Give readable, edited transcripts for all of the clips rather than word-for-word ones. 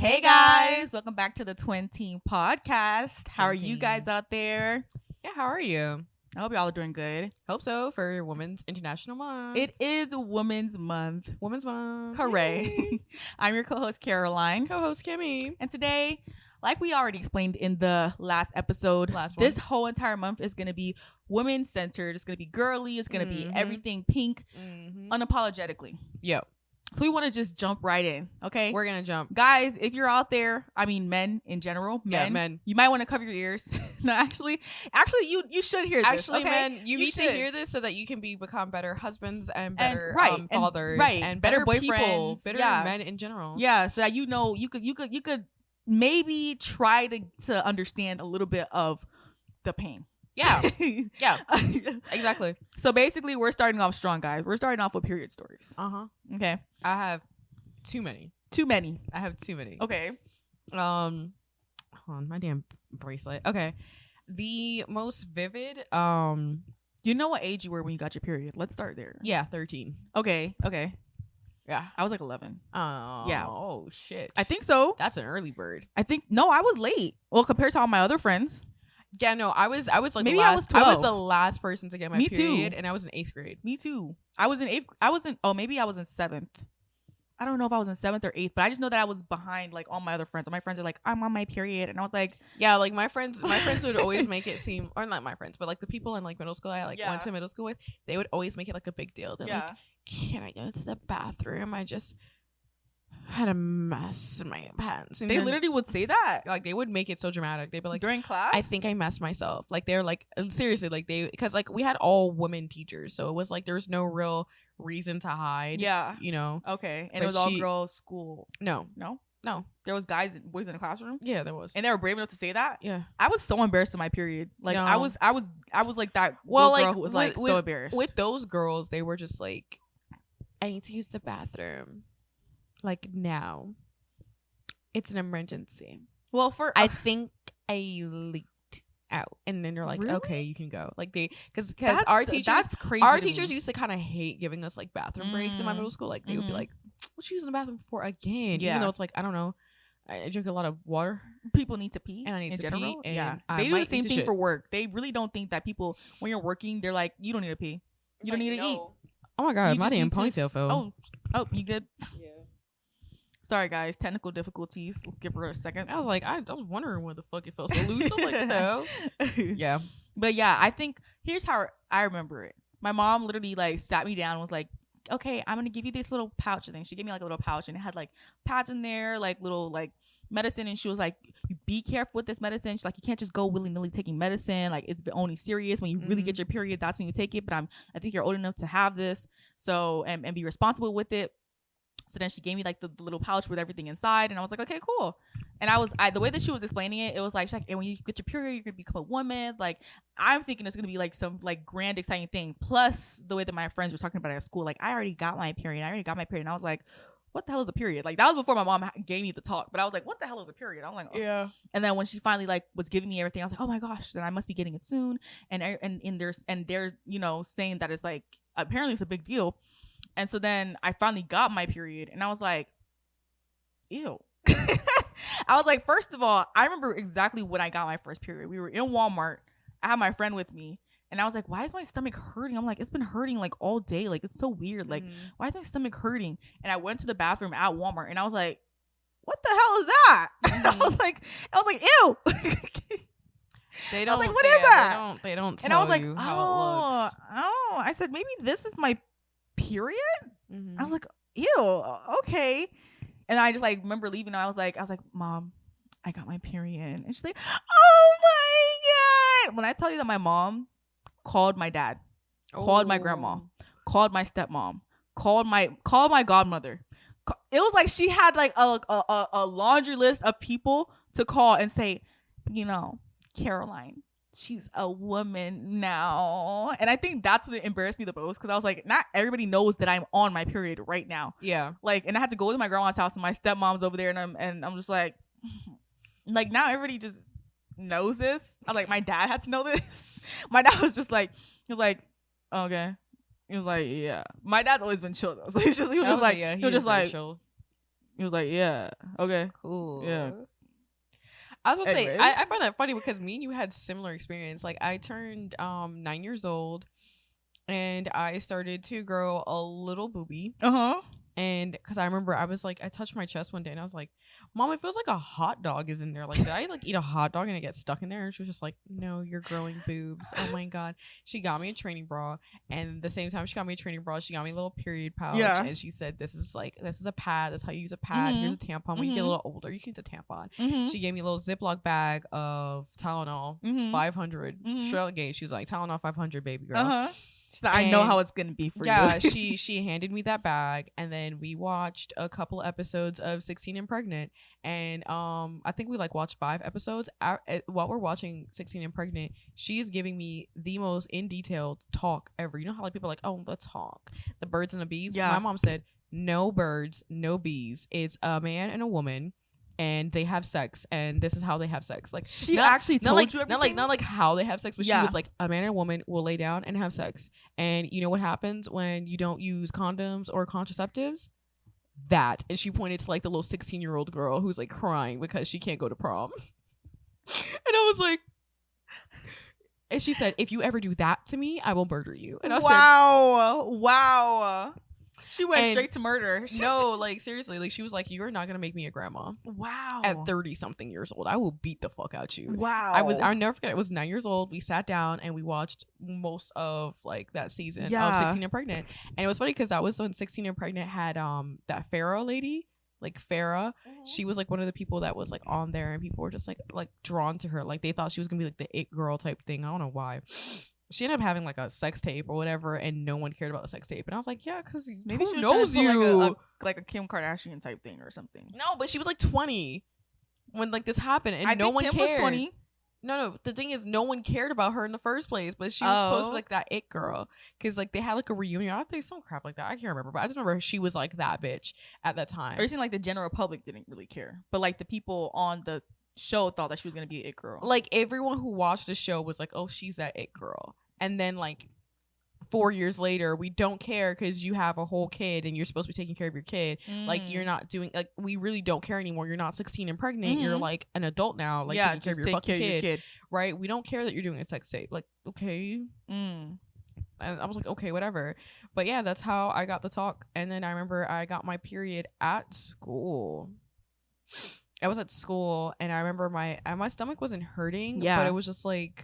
Hey guys, welcome back to the Twenteen podcast. How are you guys out there? Yeah, how are you? I hope y'all are doing good. Hope so for Women's International Month. It is Women's Month. Women's Month. Hooray. I'm your co-host Caroline. Co-host Kimmie. And today, like we already explained in the last episode, this whole entire month is going to be women-centered. It's going to be girly. It's going to be everything pink, unapologetically. Yep. So we want to just jump right in, okay? We're going to jump. Guys, if you're out there, I mean men in general, men. You might want to cover your ears. No, actually, you should hear this. Actually, okay? men, you need to hear this so that you can become better husbands and better fathers and better boyfriends, people, better men in general. Yeah, so that you know you could maybe try to understand a little bit of the pain. Yeah. Yeah. Exactly. So basically, we're starting off strong, guys. We're starting off with period stories. Okay. I have too many. I have too many. Okay. Hold on, my damn bracelet. Okay. The most vivid. You know what age you were when you got your period? Let's start there. Yeah, 13. Okay. Yeah. I was like 11. Oh. Yeah. Oh shit. I think so. That's an early bird. I was late. Well, compared to all my other friends. Yeah, no, I was like maybe I was 12. I was the last person to get my period, too. and I was in 8th grade. Me too. I was in 8th. Maybe I was in 7th. I don't know if I was in 7th or 8th, but I just know that I was behind like all my other friends. My friends are like, I'm on my period, and I was like, yeah, like my friends would always make it seem, or not my friends, but like the people in like middle school I went to middle school with, they would always make it like a big deal. They're like, can I go to the bathroom? I just had a mess in my pants. And they literally would say that. Like they would make it so dramatic. They'd be like, during class, I think I messed myself. Like they're like, seriously, like because like we had all women teachers, so it was like there's no real reason to hide. Yeah, you know. Okay, and it was all girls school. No. There was boys in the classroom. Yeah, there was, and they were brave enough to say that. Yeah, I was so embarrassed in my period. Like I was like that. Well, girl who was like so embarrassed. With those girls, they were just like, I need to use the bathroom. Like now, it's an emergency. Well, I think I leaked out, and then you're like, really? Okay, you can go. Like because our teachers, that's crazy. Our teachers used to kind of hate giving us like bathroom breaks in my middle school. Like they would be like, "What you using the bathroom for again?" Yeah. Even though it's like I don't know, I drink a lot of water. People need to pee, and I need to general. pee. And yeah, they do the same thing for work. They really don't think that people, when you're working, they're like, you don't need to pee, you don't need to eat. Oh my god, my damn ponytail fell. Oh, you good? Yeah. Sorry guys, technical difficulties. Let's give her a second. I was like, I was wondering where the fuck it felt so loose. I was like, no. Yeah. But yeah, I think here's how I remember it. My mom literally like sat me down and was like, okay, I'm gonna give you this little pouch thing. She gave me like a little pouch and it had like pads in there, like little like medicine, and she was like, you be careful with this medicine. She's like, you can't just go willy-nilly taking medicine. Like it's only serious when you really get your period, that's when you take it. But I think you're old enough to have this, so and be responsible with it. So then she gave me like the little pouch with everything inside, and I was like, okay, cool. And the way that she was explaining it, it was like, she's like, and when you get your period, you're gonna become a woman. Like I'm thinking it's gonna be like some like grand exciting thing. Plus the way that my friends were talking about it at school, like I already got my period, and I was like, what the hell is a period? Like that was before my mom gave me the talk, but I was like, what the hell is a period? I'm like, oh. Yeah. And then when she finally like was giving me everything, I was like, oh my gosh, then I must be getting it soon. And they're you know saying that it's like apparently it's a big deal. And so then I finally got my period, and I was like, ew. I was like, first of all, I remember exactly when I got my first period. We were in Walmart. I had my friend with me, and I was like, why is my stomach hurting? I'm like, it's been hurting like all day. Like, it's so weird. Like, why is my stomach hurting? And I went to the bathroom at Walmart, and I was like, what the hell is that? I was like, ew. They don't. I was like, what is that? They don't tell and I was like, you how it looks. Oh. I said, maybe this is my period. I was like, ew, okay. And I just like remember leaving. I was like, Mom, I got my period. And she's like, oh my god. When I tell you that my mom called my dad, called my grandma, called my stepmom, called my godmother. It was like she had like a laundry list of people to call and say, you know, Caroline, she's a woman now. And I think that's what embarrassed me the most, because I was like, not everybody knows that I'm on my period right now. Yeah. Like, and I had to go to my grandma's house, and my stepmom's over there, and I'm just like now everybody just knows this. I was like, my dad had to know this. My dad was just like, he was like, okay. He was like, yeah. My dad's always been chill though. So he was just like, chill. He was like, yeah, okay, cool. yeah. I was gonna say, I find that funny because me and you had similar experience. Like I turned 9 years old, and I started to grow a little boobie. And because I remember I was like, I touched my chest one day and I was like, Mom, it feels like a hot dog is in there. Like, did I like eat a hot dog and it gets stuck in there? And she was just like, no, you're growing boobs. Oh my God. She got me a training bra. And the same time she got me a training bra, she got me a little period pouch. Yeah. And she said, this is a pad. That's how you use a pad. Here's a tampon. When you get a little older, you can use a tampon. She gave me a little Ziploc bag of Tylenol, 500. Charlotte gave. She was like, Tylenol 500, baby girl. She's like, I know how it's gonna be for you. Yeah, she handed me that bag, and then we watched a couple episodes of 16 and Pregnant, and I think we like watched 5 episodes. While we're watching 16 and Pregnant, she is giving me the most in detail talk ever. You know how like people are like, oh, let's talk, the birds and the bees. Yeah. My mom said, no birds, no bees. It's a man and a woman, and they have sex, and this is how they have sex. Like she actually told you everything? Not like how they have sex, but she was like, a man and a woman will lay down and have sex, and you know what happens when you don't use condoms or contraceptives? That. And she pointed to like the little 16-year-old girl who's like crying because she can't go to prom. And I was like, and she said, if you ever do that to me, I will murder you. And I said, wow. She went straight to murder. No, like seriously, like she was like, "You are not gonna make me a grandma." Wow. At 30 something years old, I will beat the fuck out you. Wow. I'll never forget. It was 9 years old. We sat down and we watched most of like that season of 16 and Pregnant. And it was funny because that was when 16 and Pregnant had that Farrah lady, like Farrah. She was like one of the people that was like on there, and people were just like drawn to her. Like they thought she was gonna be like the it girl type thing. I don't know why. She ended up having like a sex tape or whatever, and no one cared about the sex tape. And I was like, yeah, because maybe who knows you? Like a Kim Kardashian type thing or something. No, but she was like 20 when like this happened, and no one cared. Was 20. No. The thing is, no one cared about her in the first place, but she was supposed to be like that it girl, because like they had like a reunion. I think some crap like that. I can't remember, but I just remember she was like that bitch at that time. Or it seemed like the general public didn't really care, but like the people on the show thought that she was gonna be an it girl. Like everyone who watched the show was like, oh, she's that it girl. And then like 4 years later, we don't care because you have a whole kid and you're supposed to be taking care of your kid. Like you're not doing, like we really don't care anymore. You're not 16 and pregnant. You're like an adult now, like taking care of your fucking kid. Right? We don't care that you're doing a sex tape. Like, okay. And I was like, okay, whatever. But yeah, that's how I got the talk. And then I remember I got my period at school. I was at school, and I remember my stomach wasn't hurting, but it was just like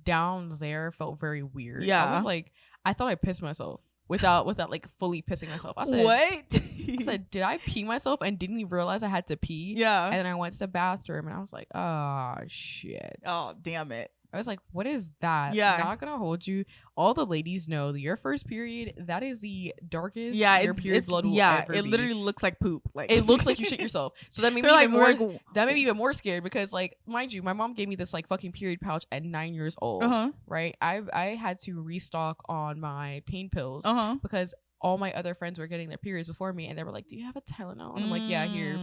down there felt very weird. I was like, I thought I pissed myself without like fully pissing myself. I said, what? I said, did I pee myself and didn't even realize I had to pee? Yeah. And then I went to the bathroom and I was like, oh shit. Oh damn it. I was like, what is that? Yeah. I'm not gonna hold you. All the ladies know that your first period, that is the darkest your period blood will ever be. It literally looks like poop. Like it looks like you shit yourself. So that made me even more that made me even more scared, because like, mind you, my mom gave me this like fucking period pouch at 9 years old. Right? I had to restock on my pain pills because all my other friends were getting their periods before me, and they were like, do you have a Tylenol? And I'm like, yeah, here.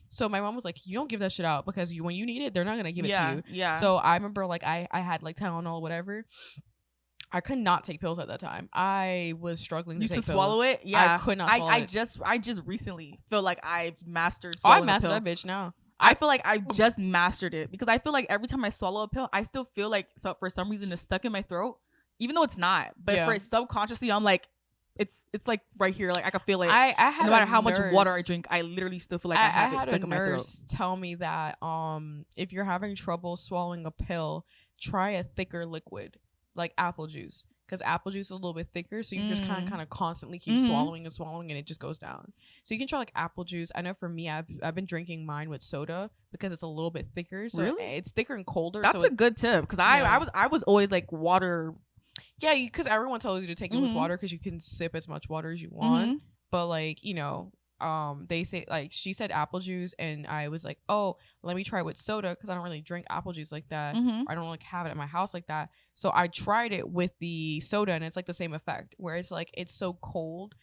So my mom was like, you don't give that shit out, because when you need it, they're not gonna give it to you. Yeah. So I remember like I had like Tylenol, whatever. I could not take pills at that time. I was struggling to take pills. Swallow it? Yeah. I could not swallow it. I just recently feel like I mastered swallowing I mastered that bitch now. I feel like I just mastered it, because I feel like every time I swallow a pill, I still feel like for some reason it's stuck in my throat, even though it's not. But for subconsciously, I'm like, it's like right here, like I can feel it. I had no matter how much water I drink, I literally still feel like I have it stuck in my throat. I had a nurse tell me that if you're having trouble swallowing a pill, try a thicker liquid like apple juice, because apple juice is a little bit thicker, so you just kind of constantly keep swallowing and it just goes down. So you can try like apple juice. I know for me, I've been drinking mine with soda because it's a little bit thicker, so it's thicker and colder. That's a good tip, because I was always like water. Yeah, because everyone tells you to take it with water, because you can sip as much water as you want. But like, you know, they say, like, she said apple juice, and I was like, oh, let me try it with soda, because I don't really drink apple juice like that. I don't like have it at my house like that. So I tried it with the soda, and it's like the same effect, where it's like it's so cold.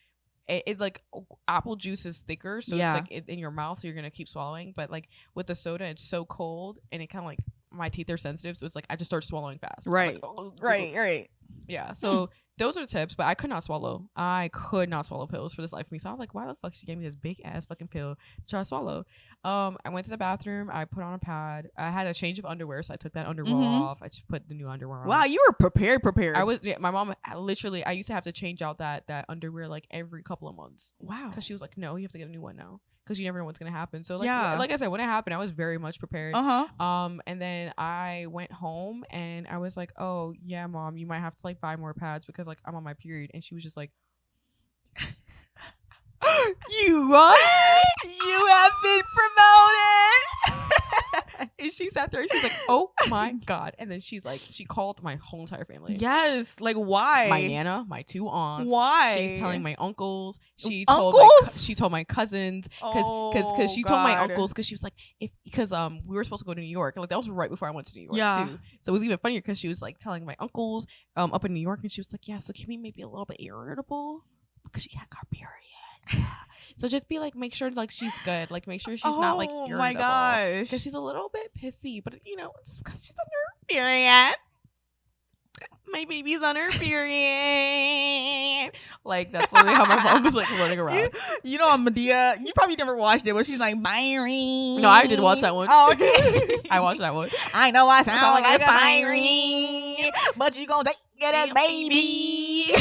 It like apple juice is thicker, so it's like in your mouth, so you're gonna keep swallowing. But like with the soda, it's so cold, and it kind of like, my teeth are sensitive, so it's like I just start swallowing fast. Right. Like, right. Yeah. So those are the tips, but I could not swallow. I could not swallow pills for this life of me. So I was like, why the fuck she gave me this big ass fucking pill to try to swallow? I went to the bathroom. I put on a pad. I had a change of underwear, so I took that underwear off. I just put the new underwear on. Wow, you were prepared. I was. Yeah, my mom literally. I used to have to change out that underwear like every couple of months. Wow. Because she was like, no, you have to get a new one now. Because you never know what's gonna happen. So like I said, when it happened, I was very much prepared. And then I went home and I was like, oh yeah, mom, you might have to like buy more pads because like I'm on my period. And she was just like, you what? You have been promoted. And she sat there and she's like, oh my God. And then she's like, she called my whole entire family. Yes. Like, why? My nana, my 2 aunts. Why? She's telling my uncles. She told my cousins. Because she told my uncles because she was like, because we were supposed to go to New York. Like, that was right before I went to New York too. So it was even funnier because she was like telling my uncles up in New York. And she was like, yeah, so Kimmie may be a little bit irritable because she had her period. So just be like, make sure like she's good, like make sure she's not like irritable. Oh my gosh, because she's a little bit pissy, but you know, it's because she's on her period. My baby's on her period. Like that's literally how my mom was like running around. You know, Medea, you probably never watched it, but she's like Byron. No, I did watch that one. Oh, okay. I watched that one. I know I sound like a Byron, but you gonna get a baby.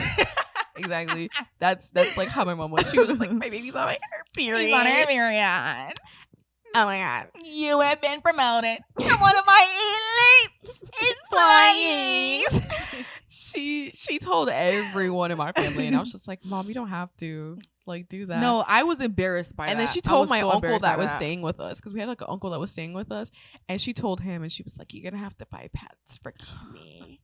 Exactly. That's like how my mom was. She was just like, my baby's on her period. She's on her period. Oh my God. You have been promoted to one of my elite employees. She told everyone in my family, and I was just like, Mom, you don't have to like do that. No, I was embarrassed by that. And then she told my uncle that was staying with us, because we had like an uncle that was staying with us, and she told him, and she was like, you're gonna have to buy pads for Kimmie.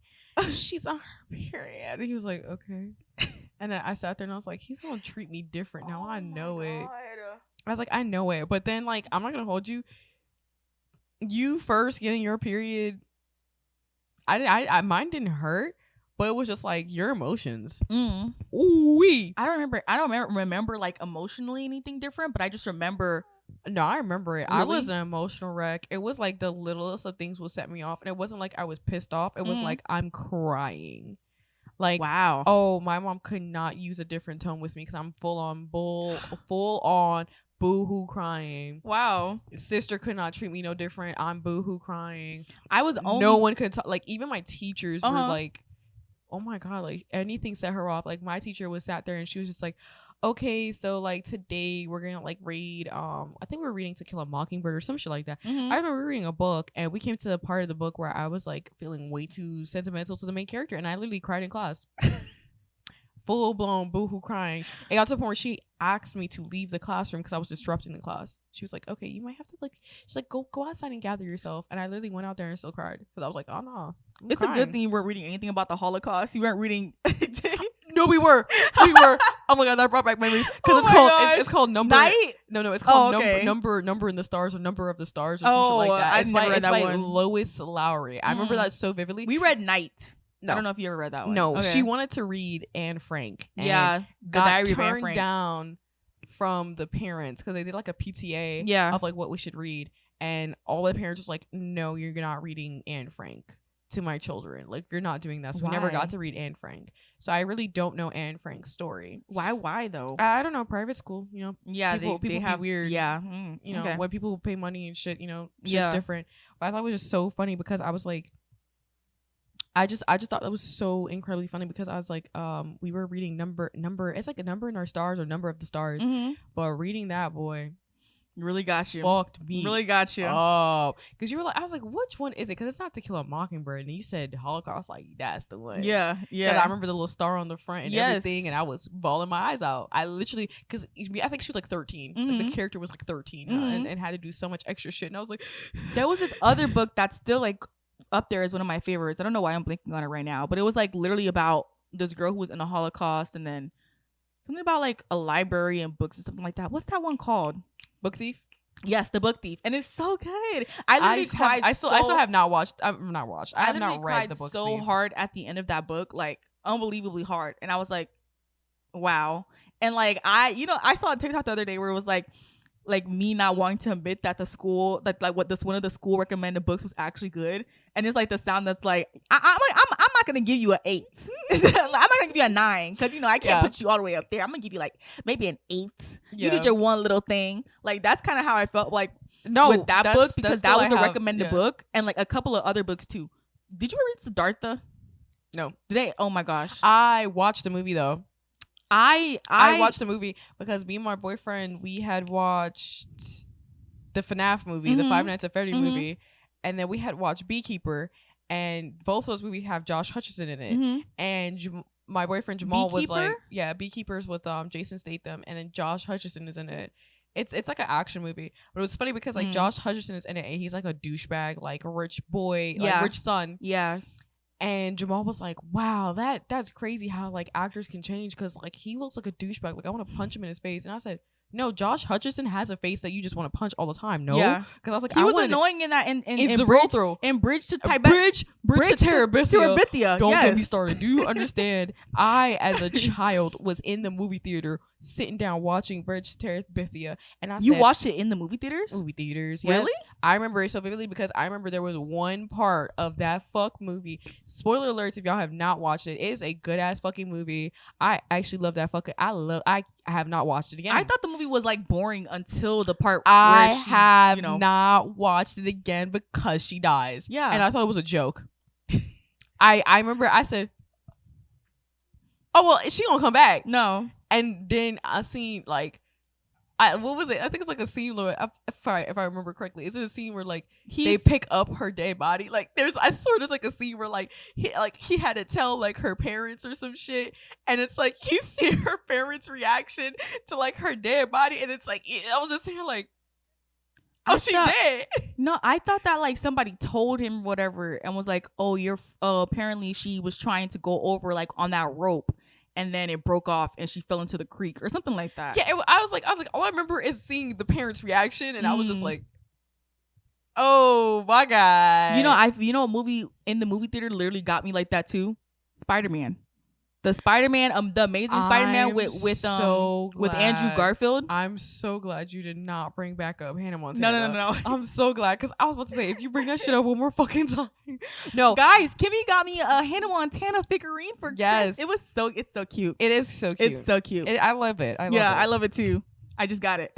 She's on her period. And he was like, okay. And then I sat there and I was like, he's gonna treat me different now. I know it. I was like, I know it. But then like, I'm not gonna hold you. You first getting your period, I mine didn't hurt, but it was just like your emotions. Ooh-wee. I don't remember like emotionally anything different, but I just remember. No, I remember it. Really? I was an emotional wreck. It was like the littlest of things will set me off. And it wasn't like I was pissed off. It was like I'm crying. Like, wow. Oh, my mom could not use a different tone with me because I'm full on boo-hoo crying. Wow. Sister could not treat me no different. I'm boo-hoo crying. I was only... No one could talk. Like, even my teachers were like, oh my God, like anything set her off. Like, my teacher was sat there and she was just like, okay, so like today we're gonna like read I think we were reading To Kill a Mockingbird or some shit like that. I remember reading a book and we came to the part of the book where I was like feeling way too sentimental to the main character and I literally cried in class. Full blown boohoo crying. It got to the point where she asked me to leave the classroom because I was disrupting the class. She was like, okay, you might have to like, she's like, go outside and gather yourself. And I literally went out there and still cried because I was like, oh no, it's crying. A good thing you weren't reading anything about the Holocaust. You weren't reading. No, we were. Oh my God, that brought back memories. Because it's called Number. Night? No, it's called Number in the Stars or Number of the Stars or something like that. It's by Lois Lowry. I remember that so vividly. We read Night. No. I don't know if you ever read that one. No, she wanted to read Anne Frank. And yeah, got turned down from the parents because they did like a PTA of like what we should read, and all the parents was like, "No, you're not reading Anne Frank to my children. Like you're not doing that." So we never got to read Anne Frank. So I really don't know Anne Frank's story. Why though? I don't know. Private school, you know. Yeah, people they have weird. Yeah, you know when people pay money and shit. You know, shit's different. But I thought it was just so funny because I was like. I just thought that was so incredibly funny because I was like, we were reading number. It's like a Number in Our Stars or Number of the Stars, but reading that, boy, really got you. Fucked me. Really got you. Oh, because you were like, I was like, which one is it? Because it's not To Kill a Mockingbird, and you said Holocaust. Like that's the one. Yeah. Because I remember the little star on the front and everything, and I was bawling my eyes out. I literally, because I think she was like 13. Like the character was like 13 and had to do so much extra shit, and I was like, there was this other book that's still like. Up there is one of my favorites. I don't know why I'm blinking on it right now, but it was like literally about this girl who was in the Holocaust and then something about like a library and books or something like that. What's that one called? Book Thief? Yes, The Book Thief. And it's so good. I literally cried. I still have not watched. I have not read The Book Thief. So hard at the end of that book, like unbelievably hard. And I was like, wow. And like I saw a TikTok the other day where it was like me not wanting to admit that the school like what this one of the school recommended books was actually good, and it's like the sound that's like I'm not gonna give you an 8. I'm not gonna give you a 9 because I can't put you all the way up there. I'm gonna give you like maybe an 8. You did your one little thing. Like that's kind of how I felt like with that book, because that was a recommended book, and like a couple of other books too. Did you ever read Siddhartha? No. Did they? Oh my gosh. I watched the movie though. I watched the movie because me and my boyfriend, we had watched the FNAF movie, the Five Nights at Freddy movie, and then we had watched Beekeeper, and both those movies have Josh Hutcherson in it. And my boyfriend Jamal was like, yeah, Beekeepers with Jason Statham, and then Josh Hutcherson is in it. It's like an action movie, but it was funny because like Josh Hutcherson is in it, and he's like a douchebag, like a rich boy, like rich son. Yeah. And Jamal was like, wow, that's crazy how like actors can change, because like he looks like a douchebag. Like I want to punch him in his face. And I said, no, Josh Hutcherson has a face that you just want to punch all the time. No, because I was like, he was annoying in that in Bridge to Tibet, Bridge to Terabithia. Don't get me started. Do you understand? I, as a child, was in the movie theater sitting down watching Bridge to Terabithia, and I said, you watched it in the movie theaters? Movie theaters, really? Yes. I remember it so vividly because I remember there was one part of that fuck movie. Spoiler alerts if y'all have not watched it. It is a good ass fucking movie. I actually love that fucking. I have not watched it again. I thought the movie was like boring until the part I where she, have not watched it again because she dies. Yeah, and I thought it was a joke. I remember I said, oh well, she gonna come back. No. And then I seen like, what was it? I think it's like a scene where, if I remember correctly, is it a scene where like they pick up her dead body? Like there's like a scene where like he had to tell like her parents or some shit, and it's like you see her parents' reaction to like her dead body, and it's like I was just saying like, oh, she dead. No, I thought that like somebody told him whatever and was like, oh, you're apparently she was trying to go over like on that rope, and then it broke off and she fell into the creek or something like that. Yeah, I was like, all I remember is seeing the parents' reaction, and I was just like, oh my god. A movie in the movie theater literally got me like that too. Spiderman. The Spider-Man, the Amazing Spider-Man with Andrew Garfield. I'm so glad you did not bring back up Hannah Montana. No. I'm so glad, because I was about to say, if you bring that shit up one more fucking time. No. Guys, Kimmie got me a Hannah Montana figurine for Christmas. It's so cute. It is so cute. It's so cute. I love it. I love it too. I just got it.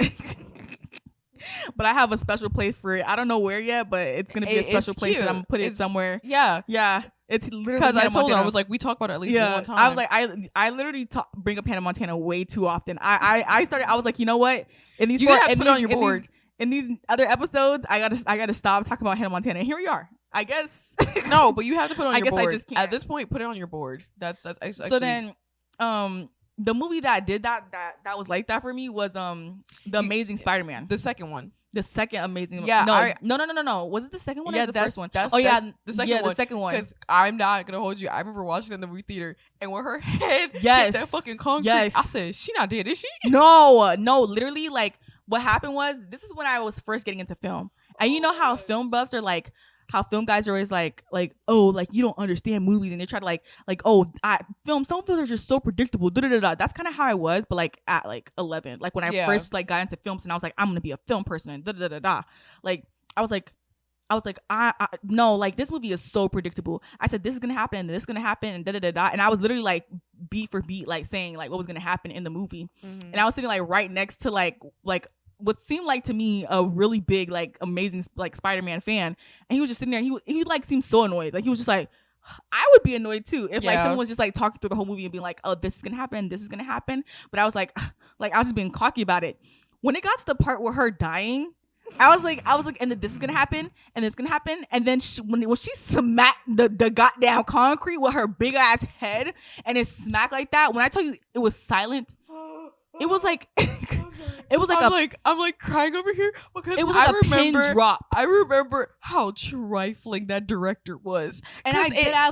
But I have a special place for it. I don't know where yet, but it's going to be a special place that I'm going to put it somewhere. Yeah. Yeah. It's literally because I told her, I was like, we talk about it at least one time. I was like, I literally bring up Hannah Montana way too often. I was like, you know what? In these, you have to put it on your board. In these other episodes, I gotta stop talking about Hannah Montana. And here we are. I guess. No, but you have to put it on your board. I just can't. At this point, put it on your board. That's actually. So then, the movie that did that was like that for me was the Amazing Spider-Man. The second one. The second Amazing. Yeah. No. Was it the second one or the first one? The second one. Because I'm not gonna hold you. I remember watching it in the movie theater, and when her head hit that fucking concrete, I said, "She not dead, is she?" No. Literally, like what happened was, this is when I was first getting into film, and you know how film buffs are like. How film guys are always like, oh, like you don't understand movies, and they try to like, oh, some films are just so predictable. That's kind of how I was, but like at like 11, like when I first like got into films, and I was like, I'm gonna be a film person. Like I was like, I no, like this movie is so predictable. I said this is gonna happen, and this is gonna happen, and and I was literally like beat for beat, like saying like what was gonna happen in the movie, and I was sitting like right next to like what seemed like to me a really big like amazing like Spider-Man fan, and he was just sitting there. He like seemed so annoyed. Like he was just like, I would be annoyed too if like someone was just like talking through the whole movie and being like, oh, this is gonna happen, this is gonna happen. But I was like I was just being cocky about it. When it got to the part where her dying, I was like, and this is gonna happen, and this is gonna happen, and then when she smacked the goddamn concrete with her big ass head, and it smacked like that. When I tell you it was silent, it was like. It was like I'm like crying over here because it was like a pin drop. I remember how trifling that director was, and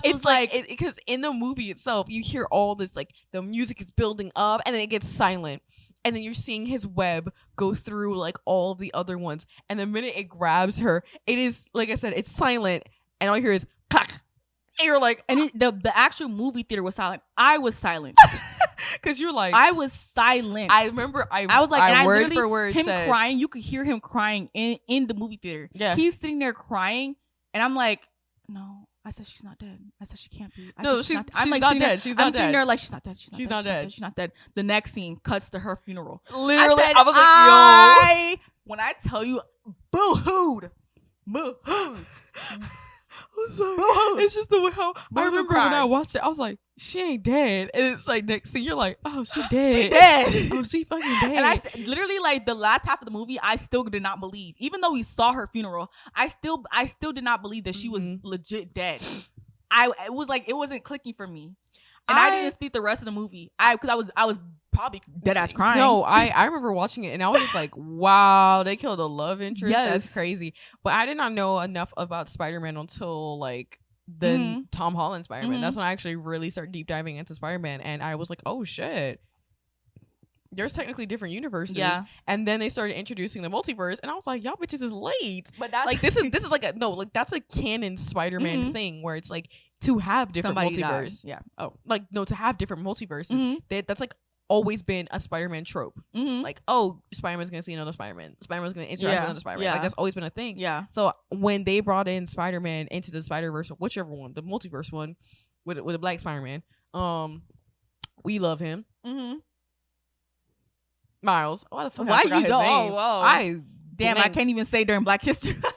it's like because in the movie itself you hear all this like the music is building up and then it gets silent, and then you're seeing his web go through like all the other ones, and the minute it grabs her, it is like I said, it's silent, and all you hear is clack, and you're like, and the actual movie theater was silent. I was silent. Because you're like, I was silent. I remember I was like, I word for word him crying. You could hear him crying in the movie theater. Yeah, he's sitting there crying, and I'm like, no. I said she's not dead. I said she can't be. She's not dead. She's not dead. I'm there like she's not dead. She's not dead. She's not dead. The next scene cuts to her funeral. Literally, I was like, yo. When I tell you, boo-hooed. It's just the way how I remember when I watched it, I was like, she ain't dead. And it's like next scene, you're like, oh, she dead. She dead. Oh, she fucking dead. And I literally like the last half of the movie, I still did not believe. Even though we saw her funeral, I still did not believe that she was legit dead. It was like it wasn't clicking for me. And I didn't speak the rest of the movie. Because I was probably dead ass crying. No, I remember watching it and I was just like, wow, they killed a love interest. Yes. That's crazy. But I did not know enough about Spider-Man until like the Tom Holland Spider-Man. That's when I actually really started deep diving into Spider-Man, and I was like, oh shit, there's technically different universes. Yeah. And then they started introducing the multiverse, and I was like, y'all bitches is late. But that's like this is like that's a canon Spider-Man thing where it's like to have different multiverse. Yeah. Oh, like no, to have different multiverses. That's like always been a Spider-Man trope. Like, oh, Spider-Man's gonna see another Spider-Man. Spider-Man's gonna interact with another Spider-Man. Yeah. Like that's always been a thing. Yeah. So when they brought in Spider-Man into the Spider-Verse, whichever one, the multiverse one, with a black Spider-Man, we love him. Miles. Why the fuck? Why I forgot his name? Oh. I can't even say during Black History Month.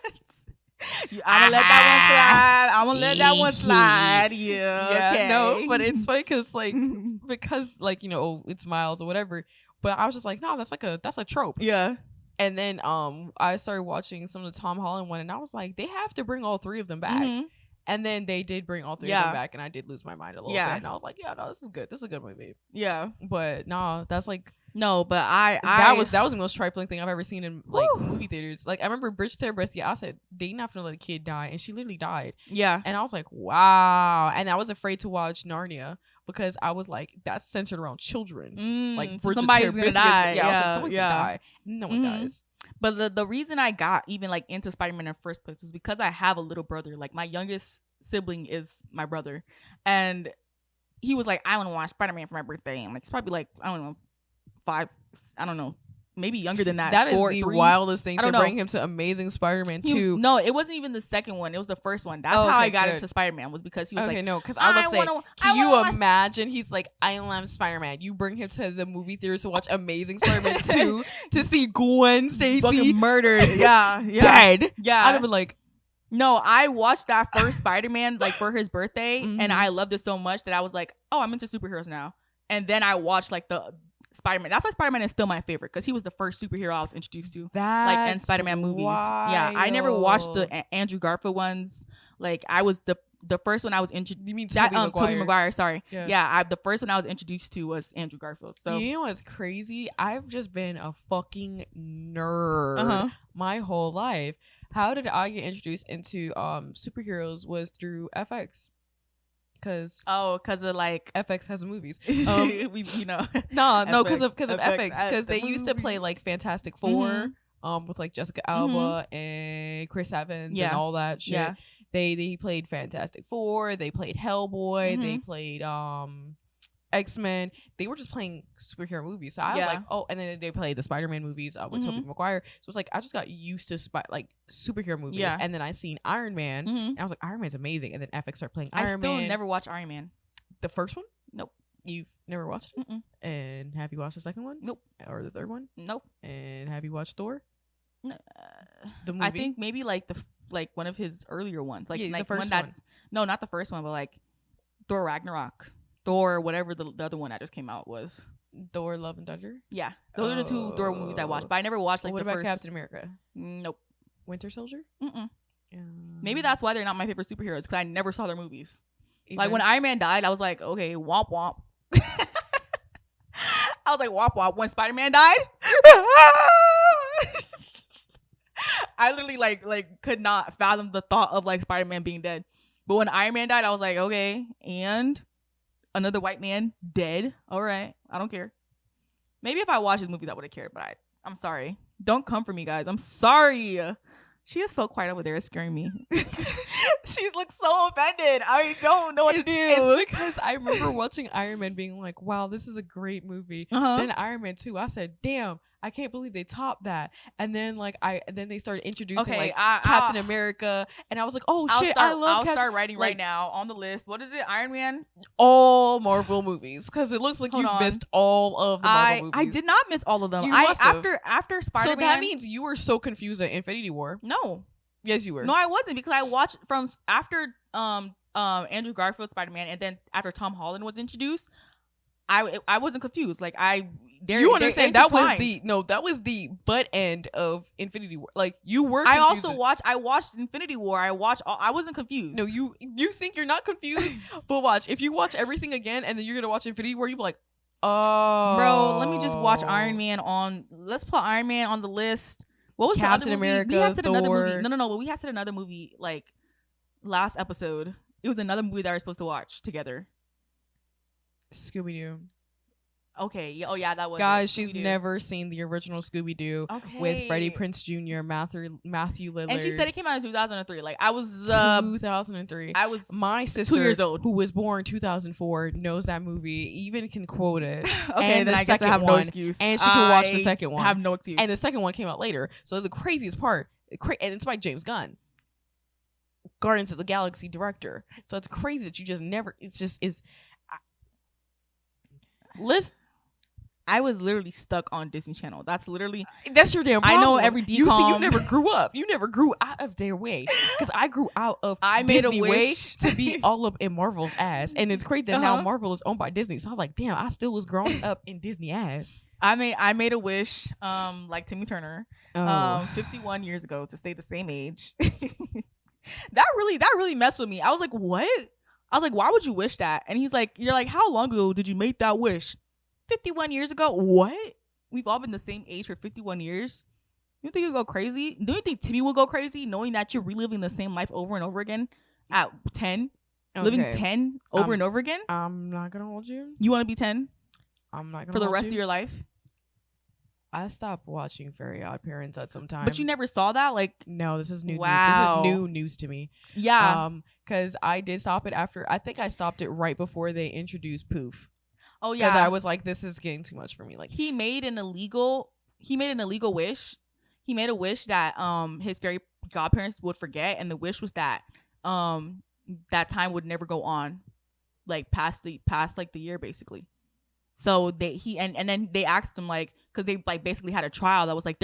I'm gonna let that one slide. Yeah. Okay. No, but it's funny because like you know it's Miles or whatever. But I was just like, no, that's a trope. Yeah. And then I started watching some of the Tom Holland one, and I was like, they have to bring all three of them back. And then they did bring all three of them back, and I did lose my mind a little bit. And I was like, yeah, no, this is good. This is a good movie. Yeah. But no, that's like. No, but that was the most trifling thing I've ever seen in like movie theaters. Like I remember Bridget Terabithia, I said they not gonna let a kid die, and she literally died. Yeah, and I was like, wow. And I was afraid to watch Narnia because I was like, that's centered around children. Like Bridget somebody's gonna die. Yeah, I was like, someone's gonna die. No one dies. But the reason I got even like into Spider-Man in the first place was because I have a little brother. Like my youngest sibling is my brother, and he was like, I want to watch Spider-Man for my birthday. And like it's probably like I don't know. 5, I don't know, maybe younger than that. That is the wildest thing to bring him to Amazing Spider-Man 2. No, it wasn't even the second one. It was the first one. That's how I got into Spider-Man, was because he was like, no, because I was say, can you imagine? He's like, I love Spider-Man. You bring him to the movie theaters to watch Amazing Spider-Man 2 to see Gwen Stacy murdered. Yeah, dead. Yeah, I'd have been like. No, I watched that first Spider-Man like for his birthday, and I loved it so much that I was like, oh, I'm into superheroes now. And then I watched like the Spider-Man. That's why Spider-Man is still my favorite, because he was the first superhero I was introduced to. In Spider-Man movies. Wild. Yeah, I never watched the Andrew Garfield ones. Like I was the first one I was introduced. You mean Tobey Maguire? Sorry. Yeah. The first one I was introduced to was Andrew Garfield. So you know what's crazy? I've just been a fucking nerd my whole life. How did I get introduced into superheroes? Was through FX. Because of like FX has movies. No, because of FX, because they used to play like Fantastic Four, with like Jessica Alba and Chris Evans and all that shit. Yeah. They played Fantastic Four. They played Hellboy. They played X-Men. They were just playing superhero movies. So I was like, oh, and then they played the Spider-Man movies with Tobey Maguire. So it's like I just got used to superhero movies. Yeah. And then I seen Iron Man, and I was like, Iron Man's amazing. And then FX started playing Iron Man. I still never watched Iron Man. The first one? Nope. You've never watched it? And have you watched the second one? Nope. Or the third one? Nope. And have you watched Thor? The movie? I think maybe like one of his earlier ones. Like the first one. No, not the first one, but like Thor Ragnarok. Thor, whatever the other one that just came out was. Thor, Love and Thunder? Yeah. Those are the two Thor movies I watched. But I never watched like what the about first. Captain America? Nope. Winter Soldier? Maybe that's why they're not my favorite superheroes, because I never saw their movies. Like when Iron Man died, I was like, okay, womp womp. I was like, womp womp. When Spider-Man died, I literally like could not fathom the thought of like Spider-Man being dead. But when Iron Man died, I was like, okay, and another white man dead. All right, I don't care. Maybe if I watched this movie, I would have cared. But I'm sorry. Don't come for me, guys. I'm sorry. She is so quiet over there. It's scaring me. She looks so offended. I don't know what to do. It's because I remember watching Iron Man being like, wow, this is a great movie. Then Iron Man 2, I said, damn, I can't believe they topped that. And then then they started introducing Captain America, and I was like, oh shit, I'll start writing right now on the list. What is it? Iron Man. All Marvel movies, because it looks like you've missed all of the Marvel movies. I did not miss all of them. After Spiderman. So that means you were so confused at Infinity War. No. Yes, you were. No, I wasn't, because I watched from after Andrew Garfield Spider-Man, and then after Tom Holland was introduced, I wasn't confused. Like you understand that was the butt end of Infinity War. Like you were confused. I watched Infinity War. I wasn't confused. No, you think you're not confused, but watch. If you watch everything again and then you're gonna watch Infinity War, you'll be like, oh, bro, let me just watch Iron Man on. Let's put Iron Man on the list. What was Captain the other movie? America? We had said Thor. another movie. No. But we had said another movie like last episode. It was another movie that we were supposed to watch together. Scooby-Doo. Okay. Oh yeah, that was. Guys, she's never seen the original Scooby-Doo with Freddie Prinze Jr., Matthew Lillard. And she said it came out in 2003. Like I was 2003. I was my sister 2 years old, who was born 2004, knows that movie, even can quote it. Okay, and then I guess I have no excuse. And she can watch the second one. I have no excuse. And the second one came out later. So the craziest part, and it's by James Gunn, Guardians of the Galaxy director. So it's crazy that you just never. It's just is. Listen, I was literally stuck on Disney Channel. That's your damn problem. I know every DCOM. You see, you never grew up. You never grew out of their way. Because I grew out of Disney way to be all up in Marvel's ass. And it's crazy that now Marvel is owned by Disney. So I was like, damn, I still was growing up in Disney ass. I made a wish, like Timmy Turner, 51 years ago, to stay the same age. That really messed with me. I was like, what? I was like, why would you wish that? And he's like, you're like, how long ago did you make that wish? 51 years ago? What? We've all been the same age for 51 years? You think you'll go crazy? Do you think Timmy will go crazy knowing that you're reliving the same life over and over again at 10? Okay. Living 10 over and over again? I'm not going to hold you. You want to be 10? I'm not going to for the rest of your life? I stopped watching Very Odd Parents at some time. But you never saw that? Like, no, this is new. Wow. This is new news to me. Yeah. Because I did stop it after. I think I stopped it right before they introduced Poof. Oh yeah. Because I was like, this is getting too much for me. Like he made an illegal wish. He made a wish that his fairy godparents would forget, and the wish was that that time would never go on, like past the year basically. So then they asked him, like, because they like basically had a trial that was like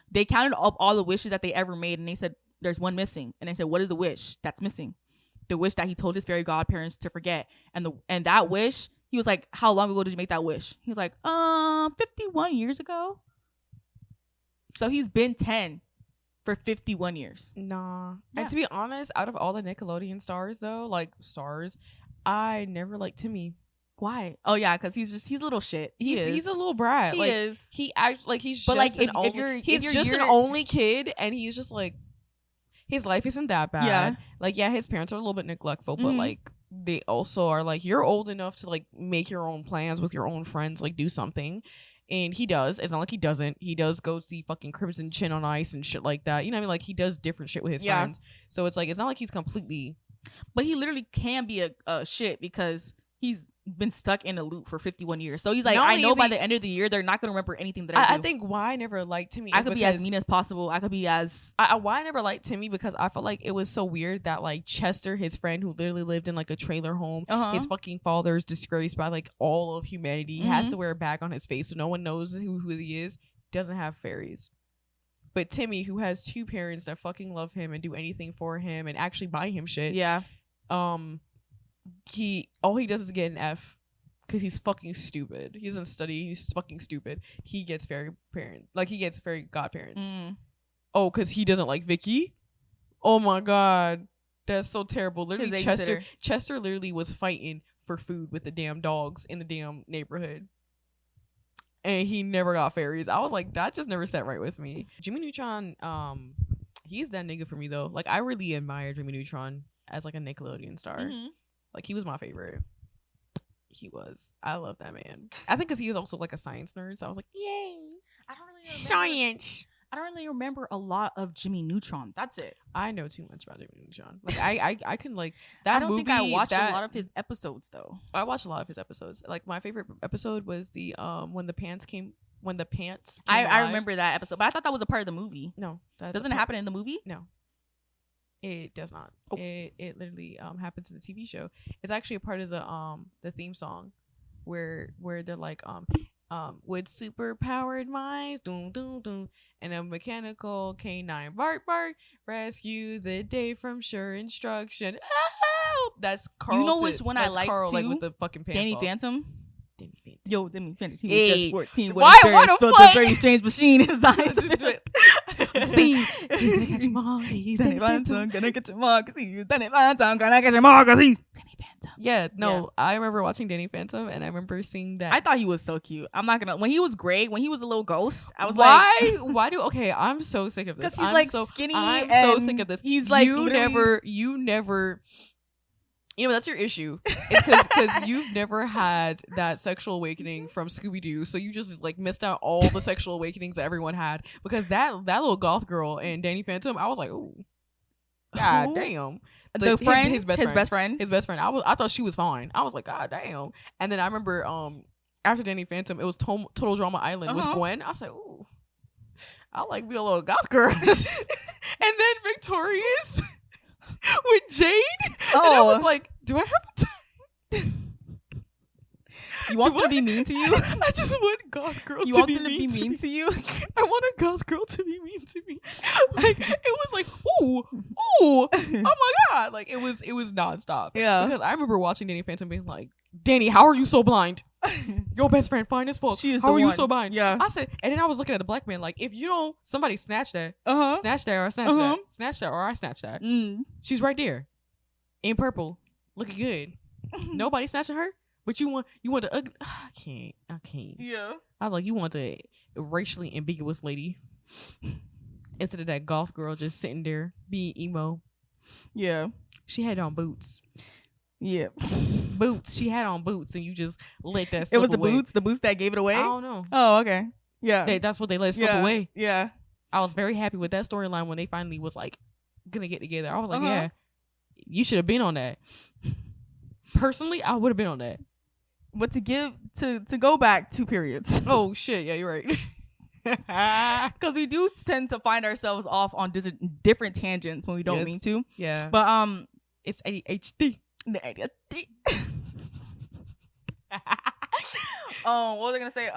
they counted up all the wishes that they ever made, and they said there's one missing, and they said, what is the wish that's missing? The wish that he told his fairy godparents to forget. And that wish, he was like, how long ago did you make that wish? He was like 51 years ago. So he's been 10 for 51 years. Nah. Yeah. And to be honest, out of all the Nickelodeon stars, I never liked Timmy. Why? Oh yeah, because he's a little shit. He's a little brat. He is. He act like he's but just like he's just an only kid, and he's just like, his life isn't that bad. Yeah. Like, yeah, his parents are a little bit neglectful, but like they also are like, you're old enough to like make your own plans with your own friends, like do something. And he does. It's not like he doesn't. He does go see fucking Crimson Chin on Ice and shit like that. You know what I mean? Like, he does different shit with his friends. So it's like, it's not like he's completely. But he literally can be a shit because he's been stuck in a loop for 51 years. So he's like, I know by the end of the year, they're not going to remember anything that I do. I think why I never liked Timmy. I could be as mean as possible. I could be as. Why I never liked Timmy, because I felt like it was so weird that like Chester, his friend who literally lived in like a trailer home, his fucking father's disgraced by like all of humanity, has to wear a bag on his face so no one knows who he is, doesn't have fairies. But Timmy, who has two parents that fucking love him and do anything for him and actually buy him shit. Yeah. All he does is get an F because he's fucking stupid. He doesn't study. He's fucking stupid. He gets fairy godparents. Oh, because he doesn't like Vicky. Oh my god, that's so terrible. Literally, Chester literally was fighting for food with the damn dogs in the damn neighborhood, and he never got fairies. I was like, that just never sat right with me. Jimmy Neutron, he's that nigga for me though. Like, I really admire Jimmy Neutron as like a Nickelodeon star. Like, he was my favorite. He was. I love that man. I think because he was also like a science nerd, so I was like, yay. I don't really science. I don't really remember a lot of Jimmy Neutron. That's it. I know too much about Jimmy Neutron. Like, I can like that. I don't movie, think I watched a lot of his episodes though. I watched a lot of his episodes. Like, my favorite episode was the when the pants came when the pants. I remember that episode, but I thought that was a part of the movie. No, doesn't it happen in the movie? No, it does not. Oh. It literally happens in the TV show. It's actually a part of the theme song, where they're like with super powered minds, doom doom doom, and a mechanical canine bark bark, rescue the day from sure instruction. Help! That's Carl. You know which one I like Carl, too? like with the fucking pants Danny off. Phantom. Danny Phantom. Yo, Danny Phantom. He Hey, was just 14. why the built fuck? a very strange machine in his eyes. See, he's gonna catch him all. He's Danny Phantom gonna get your mom 'cause he's Danny Phantom gonna get your mom 'cause he's Danny Phantom. Yeah, no, I remember watching Danny Phantom, and I remember seeing that. I thought he was so cute. I'm not gonna. When he was great, when he was a little ghost, I was why? Why do? Okay, I'm so sick of this. Because he's I'm like so skinny. I'm and so sick of this. He's like you never. You know, that's your issue. Because you've never had that sexual awakening from Scooby-Doo. So you just like missed out all the sexual awakenings that everyone had. Because that little goth girl and Danny Phantom, I was like, oh, god damn. The friend, his best friend. His best friend. I thought she was fine. I was like, god damn. And then I remember after Danny Phantom, it was Total Drama Island with Gwen. I was like, ooh, I like being a little goth girl. And then Victorious with Jade. Oh, and I was like, do I have time? You want them to be mean to you? I just want goth girls You to want be them to be mean to you? I want a goth girl to be mean to me. Like it was like, ooh, oh my god! Like it was nonstop. Yeah. Because I remember watching Danny Phantom being like, Danny, how are you so blind? Your best friend fine as fuck. She is how the are you one. so blind? Yeah. I said, and then I was looking at the black man like, if you don't, somebody snatch that, snatch that, or I snatch that, snatch that, or I snatch that. She's right there, in purple, looking good. Nobody snatching her. But you want the ugly. I can't. Yeah. I was like, you want the racially ambiguous lady instead of that goth girl just sitting there being emo. Yeah. She had on boots. Yeah. Boots. She had on boots, and you just let that slip away. It was the boots that gave it away? I don't know. Oh, okay. Yeah. That's what they let slip away. Yeah. I was very happy with that storyline when they finally was like gonna get together. I was like, yeah, you should have been on that. Personally, I would have been on that. But to go back 2 periods. Oh shit, yeah, you're right. Because we do tend to find ourselves off on different tangents when we don't mean to. Yeah. But it's ADHD. What was I gonna say?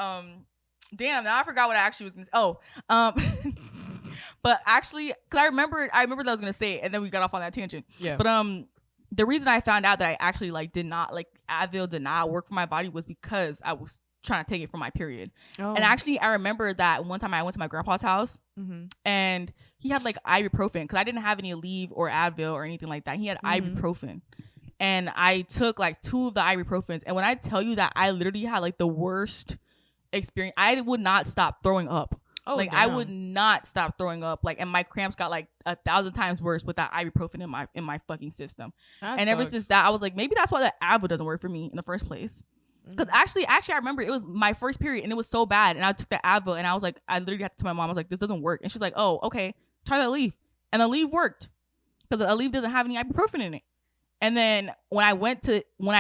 Damn, now I forgot what I actually was gonna say. But actually, because I remembered that I was gonna say it, and then we got off on that tangent. Yeah. But the reason I found out that I actually Advil did not work for my body was because I was trying to take it for my period. And actually, I remember that one time I went to my grandpa's house, and he had like ibuprofen because I didn't have any Aleve or Advil or anything like that. He had ibuprofen, and I took like 2 of the ibuprofens. And when I tell you that I literally had like the worst experience, I would not stop throwing up. Oh, like, damn. I would not stop throwing up. Like, and my cramps got like 1,000 times worse with that ibuprofen in my fucking system. And ever since that, I was like, maybe that's why the Advil doesn't work for me in the first place. Because actually, I remember it was my first period and it was so bad. And I took the Advil and I was like, I literally had to tell my mom, I was like, this doesn't work. And she's like, oh, okay, try the Aleve. And the Aleve worked because the Aleve doesn't have any ibuprofen in it. And then when I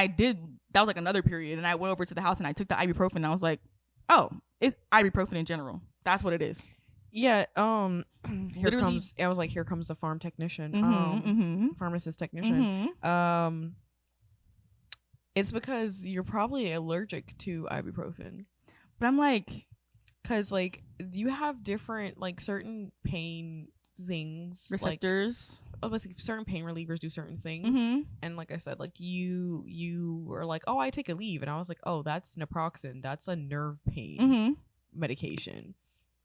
did, that was like another period. And I went over to the house and I took the ibuprofen and I was like, oh, it's ibuprofen in general. That's what it is. Yeah. Here comes the farm technician. Pharmacist technician. It's because you're probably allergic to ibuprofen. But I'm like, because like you have different like certain pain things, receptors. Like certain pain relievers do certain things. And like I said, like you were like, oh, I take Aleve, and I was like, oh, that's naproxen. That's a nerve pain medication.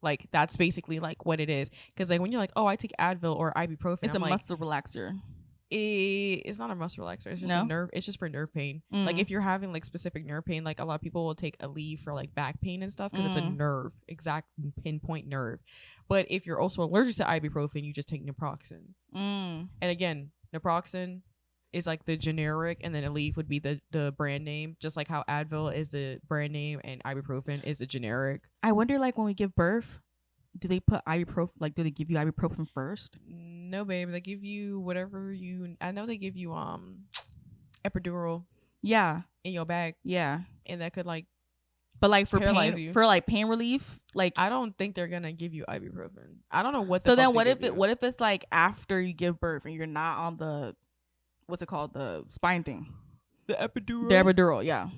Like that's basically like what it is. Because like when you're like, oh, I take Advil or ibuprofen, it's a muscle relaxer. It's not a muscle relaxer. It's just a nerve. It's just for nerve pain. Like if you're having like specific nerve pain, like a lot of people will take Aleve for like back pain and stuff because it's a nerve, exact pinpoint nerve. But if you're also allergic to ibuprofen, you just take naproxen. And again, naproxen is like the generic, and then Aleve would be the brand name, just like how Advil is the brand name and ibuprofen is a generic. I wonder, like, when we give birth, do they put ibuprofen? Like, do they give you ibuprofen first? No, babe. They give you whatever you. I know they give you epidural. Yeah. In your bag. Yeah. And that could like But like for Paralyze pain, you. for like pain relief, like I don't think they're gonna give you ibuprofen. I don't know what. So then, what if it's like after you give birth and you're not on the, what's it called, the spine thing, the epidural? The epidural, yeah.